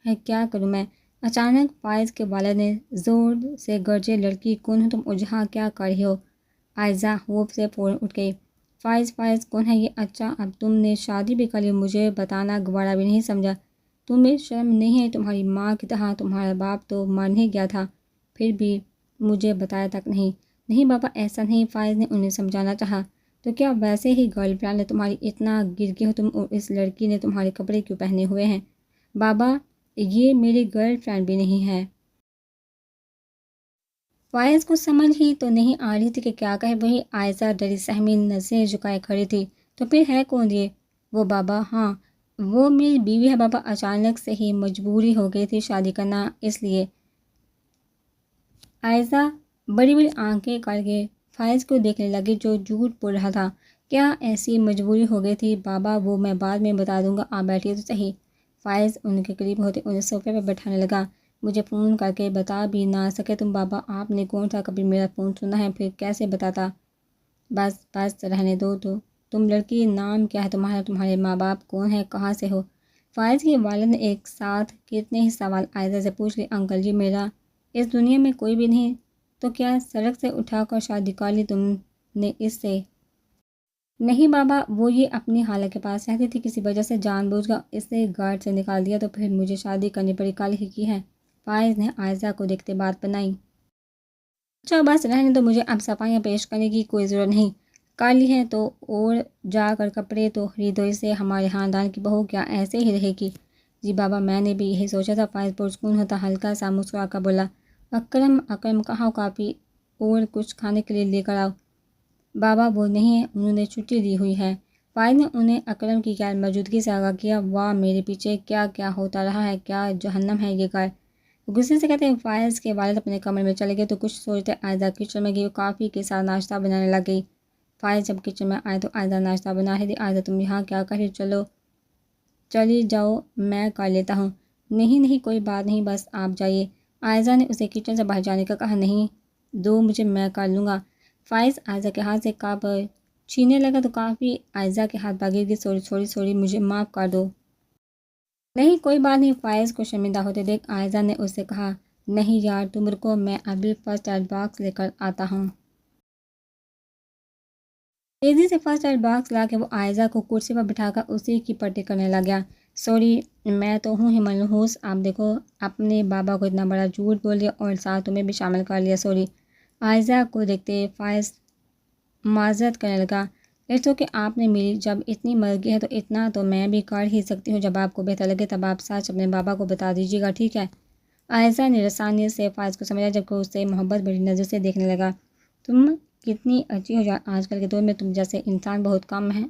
ہے۔ کیا کروں میں؟ اچانک فائز کے والد نے زور سے گرجے، لڑکی کون ہو تم اور یہاں کیا کر رہی ہو؟ عائزہ خوف سے فوراً اٹھ گئی۔ فائز کون ہے یہ؟ اچھا اب تم نے شادی بھی کر لی، مجھے بتانا گوارا بھی نہیں سمجھا؟ تمہیں شرم نہیں ہے؟ تمہاری ماں کی طرح تمہارا باپ تو مر نہیں گیا تھا، پھر بھی مجھے بتایا تک نہیں؟ نہیں بابا ایسا نہیں، فائز نے انہیں سمجھانا چاہا۔ تو کیا ویسے ہی گرل فرینڈ نے تمہاری اتنا گر گئے ہو تم، اور اس لڑکی نے تمہارے کپڑے کیوں پہنے ہوئے ہیں؟ بابا یہ میری گرل فرینڈ بھی نہیں ہے۔ فائز کو سمجھ ہی تو نہیں آ رہی تھی کہ کیا کہے۔ وہی عائزہ ڈری سہمی نظریں جھکائے کھڑی تھی۔ تو پھر ہے کون یہ؟ وہ بابا ہاں وہ میری بیوی ہے بابا، اچانک سے ہی مجبوری ہو گئی تھی شادی کرنا اس لیے۔ عائزہ بڑی بڑی آنکھیں کر کے فائز کو دیکھنے لگی جو جھوٹ بول رہا تھا۔ کیا ایسی مجبوری ہو گئی تھی؟ بابا وہ میں بعد میں بتا دوں گا، آپ بیٹھیے تو صحیح۔ فائز ان کے قریب ہوتے انہیں صوفے پہ بٹھانے لگا۔ مجھے فون کر کے بتا بھی نہ سکے تم بابا؟ آپ نے کون سا کبھی میرا فون سنا ہے؟ پھر کیسے بتاتا؟ بس بس رہنے دو تو۔ تم لڑکی نام کیا ہے تمہارا؟ تمہارے ماں باپ کون ہیں؟ کہاں سے ہو؟ فائز کے والد نے ایک ساتھ کتنے ہی سوال عائزہ سے پوچھ لیے۔ انکل جی میرا اس دنیا میں کوئی بھی نہیں۔ تو کیا سڑک سے اٹھا کر شادی کر لی تم نے اس سے؟ نہیں بابا وہ یہ اپنی خالہ کے پاس رہتی تھی، کسی وجہ سے جان بوجھ کر اسے گھر سے نکال دیا تو پھر مجھے شادی کرنی پڑی، کل ہی کی ہے۔ فائز نے عائزہ کو دیکھتے بات بنائی۔ اچھا بس رہنے دو، مجھے اب صفائیاں پیش کرنے کی کوئی ضرورت نہیں، کر لی ہے تو اور جا کر کپڑے تو خریدو، اس سے ہمارے خاندان کی بہو کیا ایسے ہی رہے گی؟ جی بابا میں نے بھی یہی سوچا تھا۔ فائز پرسکون ہوتا ہلکا سا مسکرا کر بولا۔ اکرم کہاں کافی اور کچھ کھانے کے لیے لے کر آؤ۔ بابا وہ نہیں ہے، انہوں نے چھٹی دی ہوئی ہے۔ فائز نے انہیں اکرم کی غیر موجودگی سے آگاہ کیا۔ واہ میرے پیچھے کیا کیا ہوتا رہا ہے، کیا جہنم ہے یہ گھر؟ غصے سے کہتے ہیں فائز کے والد اپنے کمرے میں چلے گئے تو کچھ سوچتے عائزہ کچن میں گئی اور کافی کے ساتھ ناشتہ بنانے لگ گئی۔ فائز جب کچن میں آئے تو عائزہ ناشتہ بنا رہی تھی۔ عائزہ تم یہاں کیا کر رہی؟ چلی جاؤ میں کر لیتا ہوں۔ نہیں کوئی بات نہیں بس آپ جائیے۔ عائزہ نے اسے کچن سے باہر جانے کا کہا۔ نہیں دو مجھے، میں کر لوں گا۔ فائز عائزہ کے ہاتھ سے کپ چھیننے لگا تو کافی عائزہ کے ہاتھ پر گر گئی۔ سوری مجھے معاف کر دو۔ نہیں کوئی بات نہیں، فائز کو شرمندہ ہوتے دیکھ عائزہ نے اس سے کہا۔ نہیں یار تم رکو، میں ابھی فرسٹ ایڈ باکس لے کر آتا ہوں۔ تیزی سے فرسٹ ایڈ باکس لا کے وہ عائزہ کو کرسی پر بٹھا کر اسی کی پٹی کرنے لگ گیا۔ سوری میں تو ہوں ہی منحوس، آپ دیکھو اپنے بابا کو اتنا بڑا جھوٹ بول دیا اور ساتھ تمہیں بھی شامل کر لیا۔ سوری۔ عائزہ کو دیکھتے فائز معذرت کرنے لگا۔ ایسو کہ آپ نے میری جب اتنی مرضی ہے تو اتنا تو میں بھی کر ہی سکتی ہوں، جب آپ کو بہتر لگے تب آپ سچ اپنے بابا کو بتا دیجیے گا، ٹھیک ہے؟ عائزہ نے رسانیت سے فائز کو سمجھا جبکہ اسے محبت بڑی نظر سے دیکھنے لگا۔ تم کتنی اچھی ہو جائے، آج کل کے دور میں تم جیسے انسان بہت کم ہیں۔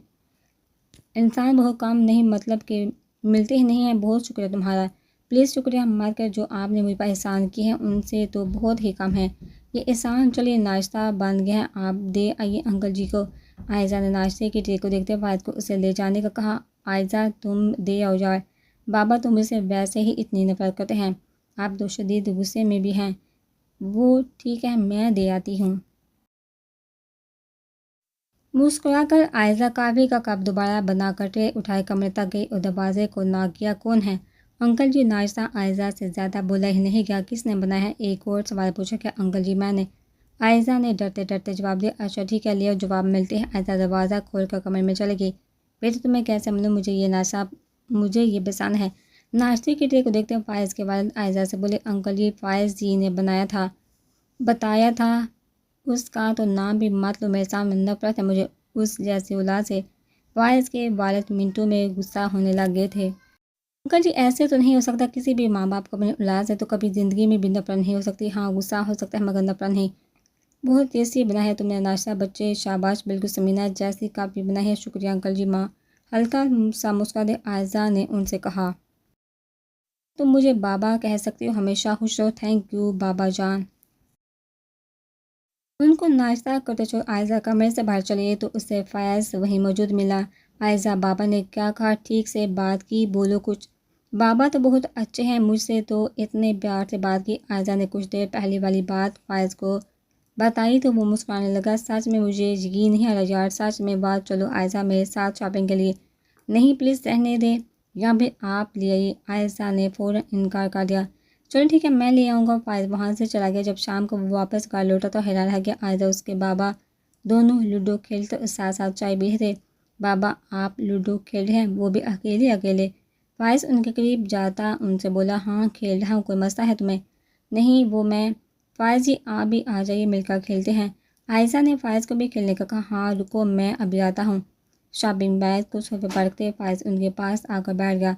انسان بہت کم نہیں مطلب کہ ملتے ہی نہیں ہیں، بہت شکریہ تمہارا۔ پلیز شکریہ مت کر، جو آپ نے مجھ پر احسان کیے ہیں ان سے تو بہت ہی کم ہے یہ احسان۔ چلیے ناشتہ بن گیا ہے، آپ دے آئیے انکل جی کو۔ عائزہ نے ناشتے کی ٹرے کو دیکھتے فائز کو اسے لے جانے کا کہا۔ عائزہ تم دے آؤ یار، بابا تو مجھ سے ویسے ہی اتنی نفرت کرتے ہیں، آپ تو شدید غصے میں بھی ہیں۔ وہ ٹھیک ہے میں دے آتی ہوں۔ مسکرا کر عائزہ کافی کا کپ دوبارہ بنا کر ٹرے اٹھائے کمرے تک گئی اور دروازے کو ناک کیا۔ کون ہے؟ انکل جی۔ ناشتہ عائزہ سے زیادہ بولا ہی نہیں گیا۔ کس نے بنایا ہے؟ ایک اور سوال پوچھا۔ کیا انکل جی میں نے؟ عائزہ نے ڈرتے ڈرتے جواب دیا۔ اچھا ٹھیک ہے، لیو جواب ملتے ہیں۔ عائزہ دروازہ کھول کر کمرے میں چلے گئی۔ بیٹے تمہیں کیسے ملوں، مجھے یہ پسند ہے۔ ناشتے کی ٹرے کو دیکھتے ہوئے فائز کے والد عائزہ سے بولے، انکل جی فائز جی نے بتایا تھا، اس کا تو نام بھی مت لو، میرے سامنے نفرت ہے مجھے اس جیسی اولاد سے۔ فائز کے والد منٹوں میں غصہ ہونے لگے تھے۔ انکل جی ایسے تو نہیں ہو سکتا، کسی بھی ماں باپ کو اپنی اولاد سے تو کبھی زندگی میں بھی نفرت نہیں ہو سکتی۔ ہاں غصہ ہو سکتا ہے مگر نفرت نہیں۔ بہت ٹیسٹی بنا ہے تم نے ناشتہ بچے، شاباش، بالکل سمینہ جیسی کافی بنا ہے، شکریہ انکل جی۔ ماں ہلکا سا مسکراتے عائزہ نے ان سے کہا، تم مجھے بابا کہہ سکتی ہو، ہمیشہ خوش رہو۔ تھینک یو بابا جان۔ ان کو ناشتہ کرتے چھوڑ عائزہ کمرے سے باہر چلی گئی تو اسے فیاض وہیں موجود ملا۔ عائزہ، بابا نے کیا کہا، ٹھیک سے بات کی، بولو کچھ۔ بابا تو بہت اچھے ہیں، مجھ سے تو اتنے پیار سے بات کی۔ عائزہ نے کچھ دیر پہلے والی بات فائز کو بتائی تو وہ مسکرانے لگا۔ سچ میں مجھے یقین نہیں آ رہا یار، سچ میں بات چلو عائزہ میرے ساتھ شاپنگ کے لیے۔ نہیں پلیز رہنے دیں، یا پھر آپ لے آئیے۔ عائزہ نے فوراً انکار کر دیا۔ چلو ٹھیک ہے میں لے آؤں گا۔ فائز وہاں سے چلا گیا۔ جب شام کو وہ واپس گھر لوٹا تو حیران رہ گیا، عائزہ اس کے بابا دونوں لوڈو کھیلتے اور ساتھ ساتھ چائے بھی تھے۔ بابا آپ لوڈو کھیل رہے ہیں، وہ بھی اکیلے؟ فائز ان کے قریب جاتا ان سے بولا، ہاں کھیل رہا ہوں، کوئی مسئلہ ہے تمہیں؟ نہیں وہ میں۔ فائز جی آپ بھی آ جائیے، مل کر کھیلتے ہیں۔ عائزہ نے فائز کو بھی کھیلنے کا کہا۔ ہاں رکو میں ابھی آتا ہوں۔ شاپنگ بیگ کو صوفے پر رکھتے فائز ان کے پاس آ کر بیٹھ گیا۔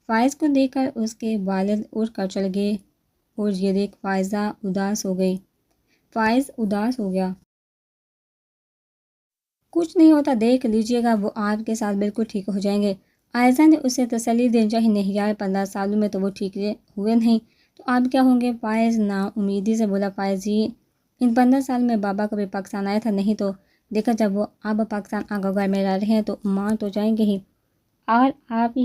فائز کو دیکھ کر اس کے والد اٹھ کر چل گئے اور یہ دیکھ فائز اداس ہو گیا۔ کچھ نہیں ہوتا، دیکھ لیجیے گا، وہ آپ کے ساتھ بالکل ٹھیک ہو جائیں گے۔ عائزہ نے اسے تسلی دینی چاہی، نہیں یار 15 سالوں میں تو وہ ٹھیک ہوئے نہیں تو آپ کیا ہوں گے؟ فائز نا امیدی سے بولا۔ فائز جی ان 15 سال میں بابا کبھی پاکستان آیا تھا؟ نہیں تو دیکھا، جب وہ اب پاکستان آ کر گھر میں رہ رہے ہیں تو مان تو جائیں گے ہی، اور آپ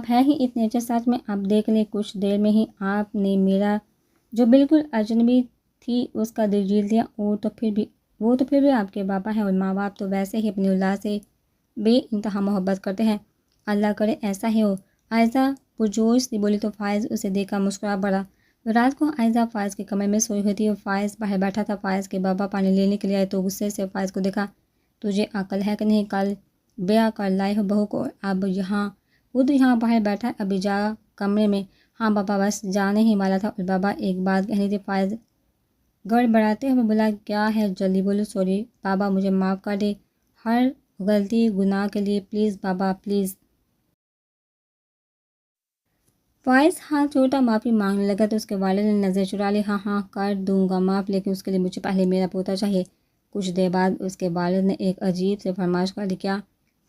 ہیں ہی اتنے اچھے، سچ میں آپ دیکھ لیں کچھ دیر میں ہی آپ نے میرا جو بالکل اجنبی تھی اس کا دل جیت لیا، وہ تو پھر بھی آپ کے بابا ہیں، اور ماں باپ تو ویسے ہی اپنی اولاد سے بے انتہا محبت کرتے ہیں، اللہ کرے ایسا ہی ہو۔ عائزہ پرجوش سی بولی تو فائز اسے دیکھ کر مسکرا پڑا۔ رات کو عائزہ فائز کے کمرے میں سوئی ہوئی تھی اور فائز باہر بیٹھا تھا۔ فائز کے بابا پانی لینے کے لیے آئے تو غصے سے فائز کو دیکھا، تجھے عقل ہے کہ نہیں، کل بیاہ کر لائے ہو بہو کو، اب خود یہاں باہر بیٹھا ہے، ابھی جا کمرے میں۔ ہاں بابا بس جانے ہی والا تھا، اور بابا ایک بات کہنی تھی۔ فائز گڑبڑاتے ہوئے بولا، کیا ہے جلدی بولو۔ سوری بابا مجھے معاف کر دے، ہر غلطی گناہ کے لیے، پلیز بابا پلیز۔ فائز ہاتھ جوڑتا معافی مانگنے لگا تو اس کے والد نے نظر چرا لی۔ ہاں کر دوں گا معاف، لیکن اس کے لیے مجھے پہلے میرا پوتا چاہیے۔ کچھ دیر بعد اس کے والد نے ایک عجیب سے فرمائش کر دی۔ کیا؟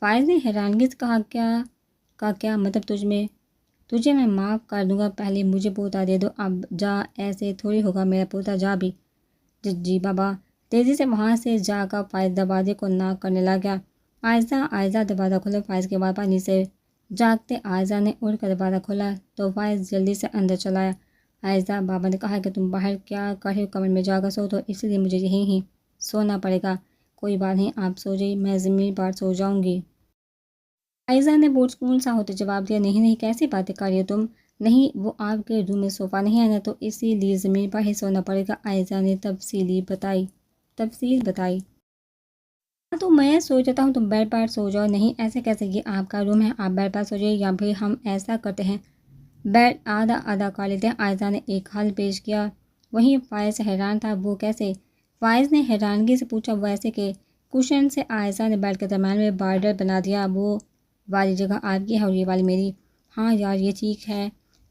فائز نے حیرانگی سے کہا، کیا مطلب تجھے میں معاف کر دوں گا، پہلے مجھے پوتا دے دو۔ اب جا، ایسے تھوڑی ہوگا میرا پوتا، جا بھی۔ جی بابا۔ تیزی سے وہاں سے جا کر فائز دروازے کو ناک کرنے لگا۔ عائزہ دروازہ کھولا۔ فائز کے بعد پانی سے جاگتے عائزہ نے اٹھ کر دروازہ کھولا تو فائز جلدی سے اندر چلا آیا۔ عائزہ بابا نے کہا کہ تم باہر کیا کر رہے ہو، کمرے میں جا کر سو، تو اس لیے مجھے یہیں ہی سونا پڑے گا۔ کوئی بات نہیں آپ سو جائیے، میں زمین پر سو جاؤں گی۔ عائزہ نے پرسکون سا ہوتے جواب دیا، نہیں کیسی باتیں کر رہی ہو تم، نہیں وہ آپ کے روم میں صوفہ نہیں ہے نا، تو اسی لیے زمین پر ہی سونا پڑے گا۔ عائزہ نے تفصیل بتائی۔ ہاں تو میں سو جاتا ہوں، تم بیڈ پر سو جاؤ۔ نہیں ایسے کیسے، یہ آپ کا روم ہے، آپ بیڈ پر سو جائیے، یا پھر ہم ایسا کرتے ہیں بیڈ آدھا کر لیتے ہیں۔ عائزہ نے ایک حل پیش کیا۔ وہیں فائز حیران تھا، وہ کیسے؟ فائز نے حیرانگی سے پوچھا، وہ ایسے کہ کشن سے عائزہ نے بیڈ کے درمیان میں بارڈر بنا دیا، وہ والی جگہ آپ کی ہے اور یہ والی میری۔ ہاں یار یہ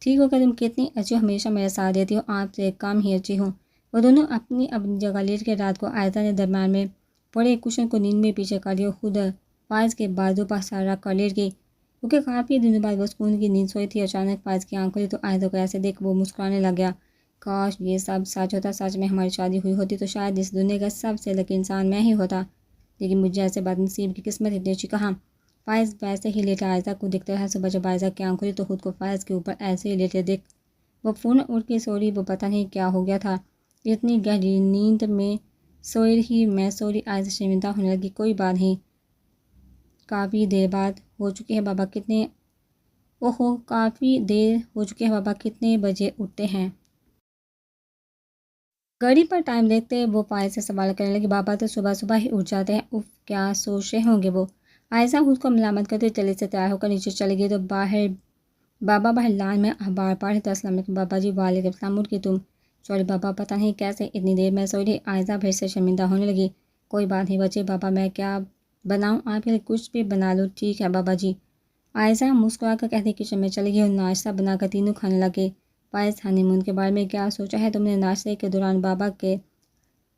ٹھیک ہو کہ تم کتنی اچھی ہو، ہمیشہ میرا ساتھ دیتی ہو، آپ سے کم ہی اچھی ہوں۔ وہ دونوں اپنی جگہ لیٹ کے رات کو عائزہ نے درمیان میں پڑے کشن کو نیند میں پیچھے کر دیا، خود فائز کے بازو پر سر رکھ کر لیٹ گئی، کیونکہ کافی دنوں بعد وہ سکون کی نیند سوئی تھی۔ اچانک فائز کی آنکھ کھلی تو عائزہ کو ایسے دیکھ وہ مسکرانے لگ گیا۔ کاش یہ سب سچ ہوتا، سچ میں ہماری شادی ہوئی ہوتی تو شاید اس دنیا کا سب سے لکی انسان میں ہی ہوتا، لیکن مجھے ایسے بد نصیب کی قسمت اتنی اچھی کہاں۔ فائز ویسے ہی لیٹا عائزہ کو دیکھتا رہا۔ صبح جب عائزہ کی آنکھ کھلی تو خود کو فائز کے اوپر ایسے ہی لیٹے دیکھ وہ فوراً اٹھ کے سوری، وہ پتہ نہیں کیا ہو گیا تھا، اتنی گہری نیند میں سوئی رہی، میں سوری۔ عائزہ شرمندہ ہونے لگی، کوئی بات نہیں، کافی دیر ہو چکی ہے، بابا کتنے بجے اٹھتے ہیں؟ گھڑی پر ٹائم دیکھتے وہ فائز سے سوال کرنے لگی، بابا تو صبح صبح ہی اٹھ جاتے ہیں، اف کیا سوچ رہے ہوں گے وہ؟ عائزہ خود کو ملامت کرتے جلدی سے تیار ہو کر نیچے چلی گئی تو بابا باہر لان میں اخبار پڑھ رہے تھے۔ السلام علیکم بابا جی۔ وعلیکم السلام۔ اٹھ کے تم؟ سوری بابا، پتہ نہیں کیسے اتنی دیر میں سوئی رہی۔ عائزہ پھر سے شرمندہ ہونے لگی۔ کوئی بات نہیں بچے، بابا میں کیا بناؤں آپ کے لیے؟ کچھ بھی بنا لو۔ ٹھیک ہے بابا جی۔ عائزہ مسکرا کر کہتی کچن میں چلی گئی اور ناشتہ بنا کر تینوں کھانے لگے۔ فائز، ہنی مون کے بارے میں کیا سوچا ہے تم نے؟ ناشتے کے دوران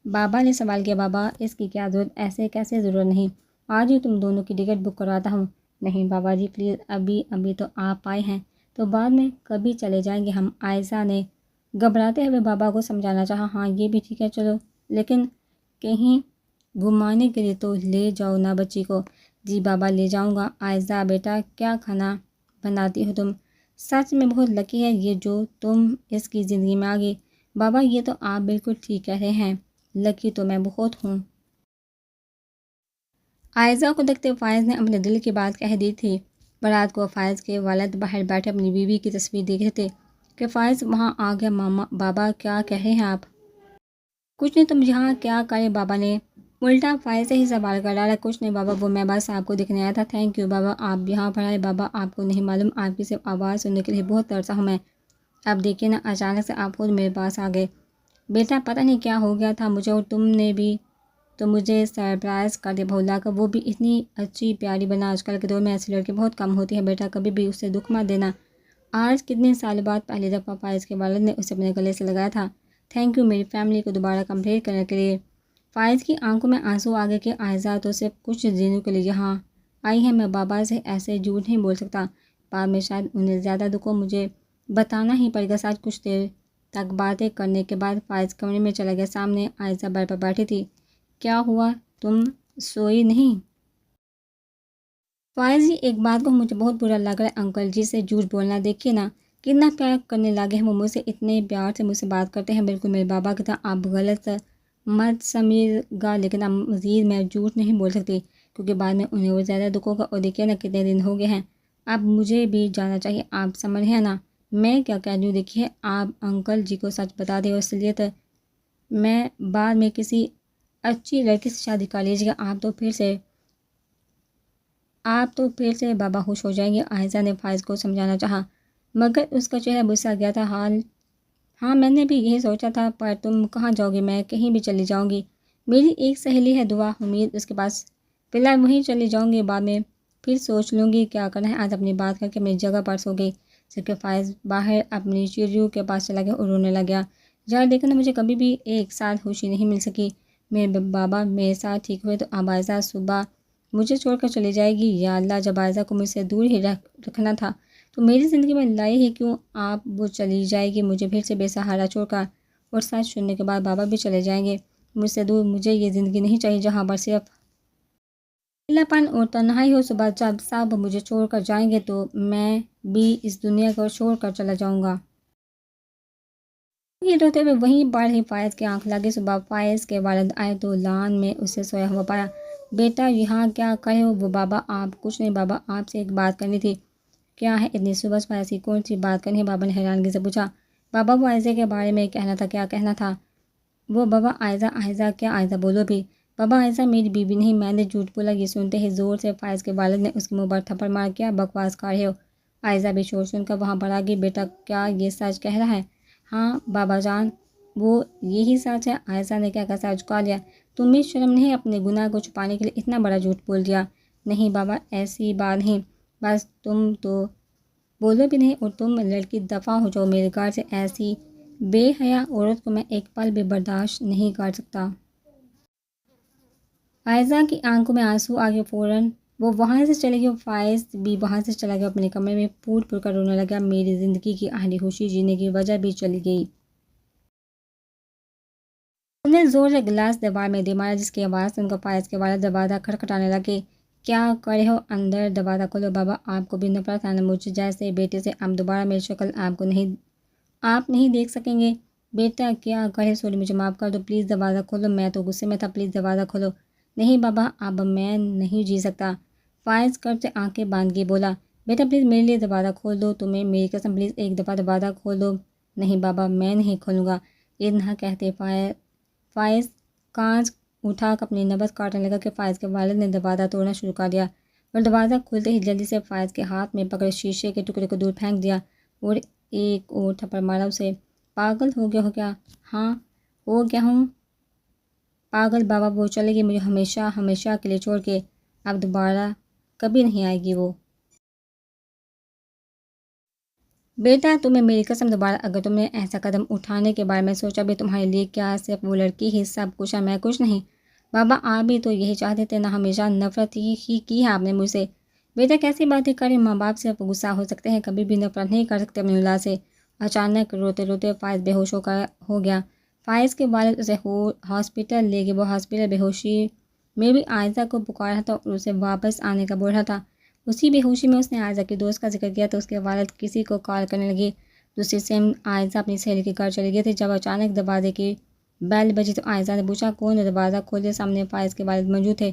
بابا نے سوال کیا۔ بابا اس کی کیا ضرورت؟ ایسے کیسے ضرورت نہیں، آج ہی تم دونوں کی ٹکٹ بک کرواتا ہوں۔ نہیں بابا جی پلیز، ابھی تو آپ آئے ہیں تو بعد میں کبھی چلے جائیں گے ہم۔ عائزہ نے گھبراتے ہوئے بابا کو سمجھانا چاہا۔ ہاں یہ بھی ٹھیک ہے چلو، لیکن کہیں گھمانے کے لیے تو لے جاؤ نا بچی کو۔ جی بابا لے جاؤں گا۔ عائزہ بیٹا کیا کھانا بناتی ہو تم؟ سچ میں بہت لکی ہے یہ جو تم اس کی زندگی میں آ گئی۔ بابا یہ تو آپ بالکل ٹھیک کہہ رہے ہیں، لکی تو میں بہت ہوں۔ عائزہ کو دیکھتے فائز نے اپنے دل کی بات کہہ دی تھی۔ برات کو فائز کے والد باہر بیٹھے اپنی بیوی کی تصویر دیکھ رہے تھے کہ فائز وہاں آ گیا۔ بابا کیا کہہ رہے ہیں آپ؟ کچھ نہیں، تم یہاں کیا کرے؟ بابا نے الٹا فائز سے ہی سوال کر ڈالا۔ کچھ نہیں بابا، وہ میں بس آپ کو دیکھنے آیا تھا۔ تھینک یو بابا، آپ یہاں پر آئے۔ بابا آپ کو نہیں معلوم، آپ کی صرف آواز سننے کے لیے بہت ترسا ہوں میں۔ اب دیکھیے نا، اچانک سے آپ خود میرے پاس آ گئے۔ بیٹا پتہ نہیں کیا ہو گیا تھا مجھے، اور تم نے بھی تو مجھے سرپرائز کر دیا بھولا کر، وہ بھی اتنی اچھی پیاری بنا۔ آج کل کے دور میں ایسی لڑکی بہت کم ہوتی ہے بیٹا، کبھی بھی اسے دکھ مت دینا۔ آج کتنے سال بعد پہلی دفعہ فائز کے والد نے اسے اپنے گلے سے لگایا تھا۔ تھینک یو میری فیملی کو دوبارہ کمپلیٹ کرنے کے لیے۔ فائز کی آنکھوں میں آنسو آ گئے کہ عائزہ تو صرف کچھ دنوں کے لیے یہاں آئی ہے، میں بابا سے ایسے جھوٹ نہیں بول سکتا، بعد میں شاید انہیں زیادہ دکھ ہو، مجھے بتانا ہی پڑے گا سچ۔ کچھ دیر تک باتیں کرنے کے بعد فائز کمرے میں چلا گیا۔ سامنے عائزہ بیڈ پر بیٹھی تھی۔ کیا ہوا، تم سوئی نہیں؟ فائز جی ایک بات کو مجھے بہت برا لگ رہا ہے، انکل جی سے جھوٹ بولنا، دیکھیے نا کتنا پیار کرنے لگے ہیں وہ مجھ سے، اتنے پیار سے مجھ سے بات کرتے ہیں بالکل میرے بابا کی طرح۔ آپ غلط مت سمجھے گا، لیکن اب مزید میں جھوٹ نہیں بول سکتی کیونکہ بعد میں انہیں وہ زیادہ دکھ ہوگا، اور دیکھیے نا کتنے دن ہو گئے ہیں، اب مجھے بھی جانا چاہیے، آپ سمجھ ہیں نا میں کیا کہہ رہی ہوں؟ دیکھیے آپ انکل جی کو سچ بتا دیں، اور اس لیے تو میں بعد میں کسی اچھی لڑکی سے شادی کر لیجیے گا، آپ تو پھر سے بابا خوش ہو جائیں گے۔ عائزہ نے فائز کو سمجھانا چاہا مگر اس کا چہرہ بجھا گیا تھا۔ ہاں میں نے بھی یہی سوچا تھا، پر تم کہاں جاؤ گی؟ میں کہیں بھی چلی جاؤں گی، میری ایک سہیلی ہے دعا حمید، اس کے پاس فی الحال وہیں چلی جاؤں گی، بعد میں پھر سوچ لوں گی کیا کرنا ہے۔ آج اپنی بات کر کے میری جگہ پر سو گئی۔ صرف کہ فائز باہر اپنی چڑیوں کے پاس چلا گیا اور رونے لگ گیا۔ یار لیکن مجھے کبھی بھی ایک ساتھ خوشی نہیں مل سکی، میرے بابا میرے ساتھ ٹھیک ہوئے تو اب عائزہ صبح مجھے چھوڑ کر چلی جائے گی۔ یا اللہ، جب عائزہ کو مجھ سے دور ہی رکھنا تھا تو میری زندگی میں لائی ہی کیوں؟ آپ وہ چلی جائے گی مجھے پھر سے بے سہارا چھوڑ کر، اور سچ سننے کے بعد بابا بھی چلے جائیں گے مجھ سے دور۔ مجھے یہ زندگی نہیں چاہیے جہاں پر صرف اکیلا پن اور تنہائی ہو۔ صبح جب سب مجھے چھوڑ کر جائیں گے تو میں بھی اس دنیا کو چھوڑ کر چلا جاؤں گا۔ یہ روتے ہوئے وہیں پڑ ہی فائز کی آنکھ لگی۔ صبح فائز کے والد آئے تو لان میں اسے سویا ہوا پایا۔ بیٹا یہاں کیا کرے ہو؟ وہ بابا آپ کچھ نہیں، بابا آپ سے ایک بات کرنی تھی۔ کیا ہے اتنی صبح صبح ایسی کون سی بات کرنی ہے؟ بابا نے حیرانگی سے پوچھا۔ بابا وہ عائزہ کے بارے میں کہنا تھا۔ کیا کہنا تھا؟ وہ بابا عائزہ کیا عائزہ بولو بھی۔ بابا عائزہ میری بیوی نہیں، میں نے جھوٹ بولا۔ یہ سنتے ہی زور سے فائز کے والد نے اس کے منہ پر تھپڑ مار، کیا بکواس کر رہے ہو؟ عائزہ بھی شور سن کر وہاں پر آ گئی۔ بیٹا کیا یہ سچ کہہ رہا ہے؟ ہاں بابا جان، وہ یہی سچ ہے۔ عائزہ نے کہہ کر سر جھکا لیا۔ تمہیں شرم نہیں؟ اپنے گناہ کو چھپانے کے لیے اتنا بڑا جھوٹ بول دیا۔ نہیں بابا ایسی بات نہیں، بس تم تو بولو بھی نہیں، اور تم لڑکی دفع ہو جاؤ میرے گھر سے، ایسی بے حیا عورت کو میں ایک پل بھی برداشت نہیں کر سکتا۔ عائزہ کی آنکھوں میں آنسو آ گئے، فوراً وہ وہاں سے چلے گئی۔ فائز بھی وہاں سے چلا گیا، اپنے کمرے میں پھوٹ پھوٹ کر رونے لگا۔ میری زندگی کی آخری خوشی جینے کی وجہ بھی چلی گئی۔ انہوں نے زور سے گلاس دیوار میں دے مارا، جس کی آواز سن کر فائز کے والد دروازہ کھٹکھٹانے لگے۔ کیا کرے ہو؟ اندر دروازہ کھولو۔ بابا آپ کو بھی نفرت ہے نا مجھ جیسے بیٹے سے، اب دوبارہ میری شکل آپ نہیں دیکھ سکیں گے۔ بیٹا کیا کرے؟ سوری مجھے معاف کر دو، پلیز دروازہ کھولو، میں تو غصے میں تھا، پلیز دروازہ کھولو۔ نہیں بابا اب میں نہیں جی سکتا۔ فائز کرب سے آنکھیں باندھ کے بولا۔ بیٹا پلیز میرے لیے دروازہ کھول دو، تمہیں میری قسم، پلیز ایک دفعہ دروازہ کھول دو۔ نہیں بابا میں نہیں کھولوں گا، اتنا کہتے فائز کانچ اٹھا کر اپنی نبض کاٹنے لگا کہ فائز کے والد نے دروازہ توڑنا شروع کر دیا اور دروازہ کھلتے ہی جلدی سے فائز کے ہاتھ میں پکڑے شیشے کے ٹکڑے کو دور پھینک دیا اور ایک اور تھپڑ مارا اسے۔ پاگل ہو گیا ہو کیا؟ ہاں ہو گیا ہوں پاگل بابا، وہ چلے گی مجھے ہمیشہ ہمیشہ کے لیے چھوڑ کے، اب دوبارہ کبھی نہیں آئے گی وہ۔ بیٹا تمہیں میری قسم، دوبارہ اگر تم نے ایسا قدم اٹھانے کے بارے میں سوچا بھی تمہارے لیے کیا صرف وہ لڑکی ہی سب کچھ ہے، میں کچھ نہیں۔ بابا آپ بھی تو یہی چاہتے تھے نا، ہمیشہ نفرت ہی کی ہے آپ نے مجھ سے۔ بیٹا کیسی باتیں کریں، ماں باپ صرف غصہ ہو سکتے ہیں، کبھی بھی نفرت نہیں کر سکتے اپنی اولاد سے۔ اچانک روتے روتے فائز بے ہوش ہو گیا۔ فائز کے والد اسے ہاسپٹل لے گئے۔ وہ ہاسپٹل بے ہوشی میں بھی عائزہ کو پکار رہا تھا اور اسے واپس آنے کا بول رہا تھا۔ اسی بے ہوشی میں اس نے عائزہ کے دوست کا ذکر کیا تو اس کے والد کسی کو کال کرنے لگے۔ دوسری سمت عائزہ اپنی سہیلی کے گھر چلی گئی تھی۔ جب اچانک دروازے کی بیل بجی تو عائزہ نے پوچھا کون ہے؟ دروازہ کھولتے سامنے فائز کے والد موجود تھے۔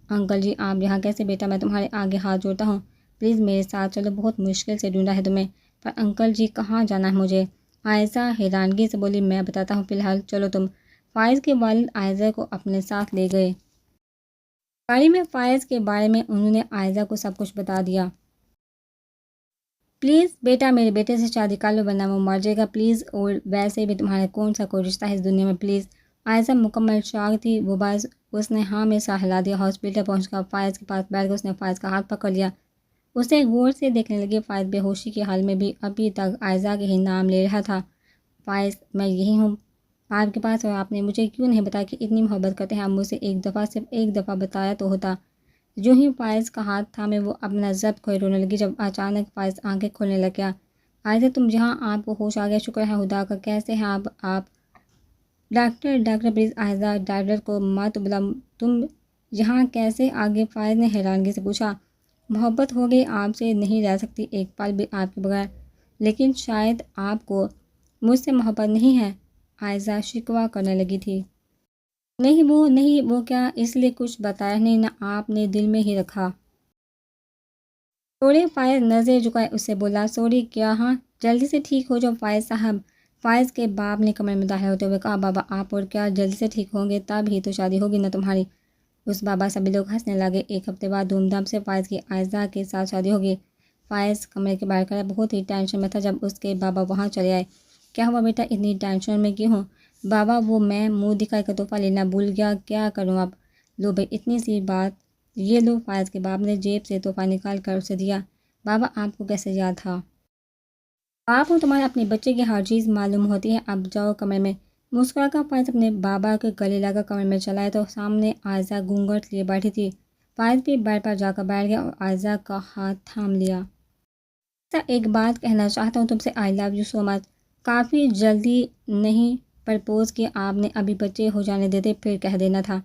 انکل جی آپ یہاں کیسے؟ بیٹا میں تمہارے آگے ہاتھ جوڑتا ہوں، پلیز میرے ساتھ چلو، بہت مشکل سے ڈھونڈا ہے تمہیں۔ پر انکل جی کہاں جانا ہے مجھے؟ عائزہ حیرانگی سے بولی میں بتاتا ہوں، فی الحال چلو تم۔ فائز کے والد عائزہ کو اپنے ساتھ لے گئے۔ گاڑی میں فائز کے بارے میں انہوں نے عائزہ کو سب کچھ بتا دیا۔ پلیز بیٹا میرے بیٹے سے شادی کر لو ورنہ وہ مر جائے گا پلیز، اور ویسے بھی تمہارا کون سا کوئی رشتہ ہے اس دنیا میں پلیز۔ عائزہ مکمل شاک تھی، وہ باعث اس نے ہاں میں سا ہلا دیا۔ ہاسپٹل پہنچ کر فائز کے پاس بیٹھ کر اس نے فائز کا ہاتھ پکڑ لیا، اسے غور سے دیکھنے لگے۔ فائز بے ہوشی کے حال میں بھی ابھی تک عائزہ کے ہی نام لے رہا تھا۔ فائز میں یہی ہوں آپ کے پاس، اور آپ نے مجھے کیوں نہیں بتایا کہ اتنی محبت کرتے ہیں آپ مجھ سے؟ ایک دفعہ صرف ایک دفعہ بتایا تو ہوتا۔ جو ہی فائز کا ہاتھ تھامے وہ اپنا ضبط کھوئے رونے لگی۔ جب اچانک فائز آنکھیں کھولنے لگ گیا۔ عائزہ تم جہاں، آپ کو ہوش آ گیا، شکر ہے خدا کا، کیسے ہیں آپ؟ ڈاکٹر پلیز عائزہ ڈاکٹر کو مت بلا، تم یہاں کیسے؟ آگے فائز نے حیرانگی سے پوچھا۔ محبت ہو گئی، آپ سے نہیں رہ سکتی ایک پل بھی آپ کے بغیر، لیکن شاید آپ کو مجھ سے محبت نہیں ہے، عائزہ شکوہ کرنے لگی تھی۔ نہیں وہ کیا، اس لیے کچھ بتایا نہیں نہ آپ نے دل میں ہی رکھا؟ سوری فائز نظر جھکائے اس سے بولا سوری کیا؟ ہاں جلدی سے ٹھیک ہو جاؤ فائز صاحب، فائز کے باپ نے کمرے میں داخل ہوتے ہوئے کہا۔ بابا آپ اور کیا جلدی سے ٹھیک ہوں گے تب ہی تو شادی ہوگی نا تمہاری۔ اس بابا سبھی لوگ ہنسنے لگے۔ ایک ہفتے بعد دھوم دھام سے فائز کی عائزہ کے ساتھ شادی ہوگی۔ فائز کمرے کے باہر کھڑا بہت ہی ٹینشن میں تھا جب اس کے بابا وہاں چلے آئے۔ کیا ہوا بیٹا اتنی ٹینشن میں کیوں ہوں؟ بابا وہ میں منہ دکھائی کا تحفہ لینا بھول گیا، کیا کروں اب؟ لو بھائی اتنی سی بات، یہ لو۔ فائز کے باپ نے جیب سے تحفہ نکال کر اسے دیا۔ بابا آپ کو کیسے یاد تھا؟ آپ کو تمہارے اپنے بچے کی ہر چیز معلوم ہوتی ہے، اب جاؤ کمرے میں۔ مسکرا کر فائز اپنے بابا کے گلے لگا کمرے میں چلا آیا تو سامنے عائزہ گھونگھٹ لیے بیٹھی تھی۔ فائز بھی بیڈ پر جا کر بیٹھ گیا اور عائزہ کا ہاتھ تھام لیا۔ ایک بات کہنا چاہتا ہوں تم سے، آئی لو یو سو مچ۔ کافی جلدی نہیں پرپوز کیا آپ نے، ابھی بچے ہو جانے دیتے پھر کہہ دینا تھا۔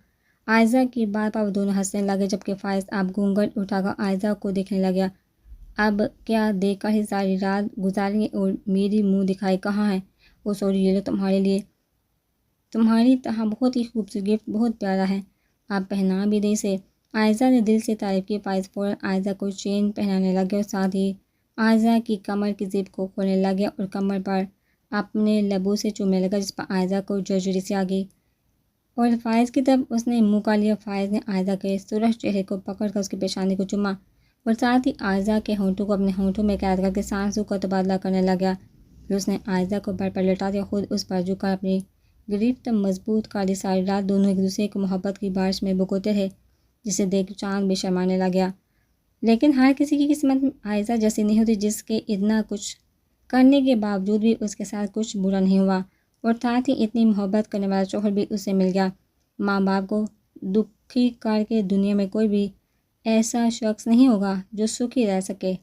عائزہ کی بات پر وہ دونوں ہنسنے لگے جبکہ فائز اب گھونگھٹ اٹھا کر عائزہ کو دیکھنے لگا۔ اب کیا دیکھ کر ہی ساری رات گزاریں گے اور میری منہ دکھائی کہاں ہے؟ وہ سوری یہ لو تمہارے لیے، تمہاری طرح بہت ہی خوبصورت گفٹ، بہت پیارا ہے، آپ پہنا بھی دیں اسے۔ عائزہ نے دل سے تعریف کی۔ فائز فوراً عائزہ کو چین پہنانے لگے اور ساتھ ہی عائزہ کی کمر کی زپ کو کھولنے لگے اور کمر پر اپنے لبوں سے چومنے لگا جس پر عائزہ کو جرجری سی آ گئی اور فائز کی طرف اس نے منہ کر لیا۔ فائز نے عائزہ کے سرخ چہرے کو پکڑ کر اس کی پیشانی کو چوما اور ساتھ ہی عائزہ کے ہونٹوں کو اپنے ہونٹوں میں قید کر کے سانسوں کا تبادلہ کرنے لگا۔ پھر اس نے عائزہ کو بیڈ پر لٹا دیا، خود اس پر جھک کر اپنی گرفت مضبوط کر لی۔ ساری رات دونوں ایک دوسرے کو محبت کی بارش میں بھگوتے رہے جسے دیکھ چاند بھی شرمانے لگا۔ لیکن ہر کسی کی قسمت عائزہ جیسی نہیں ہوتی، جس کے اتنا کچھ کرنے کے باوجود بھی اس کے ساتھ کچھ برا نہیں ہوا اور ساتھ ہی اتنی محبت کرنے والا شوہر بھی اسے مل گیا۔ ماں باپ کو دکھی کر کے دنیا میں کوئی بھی ایسا شخص نہیں ہوگا جو سکھی رہ سکے۔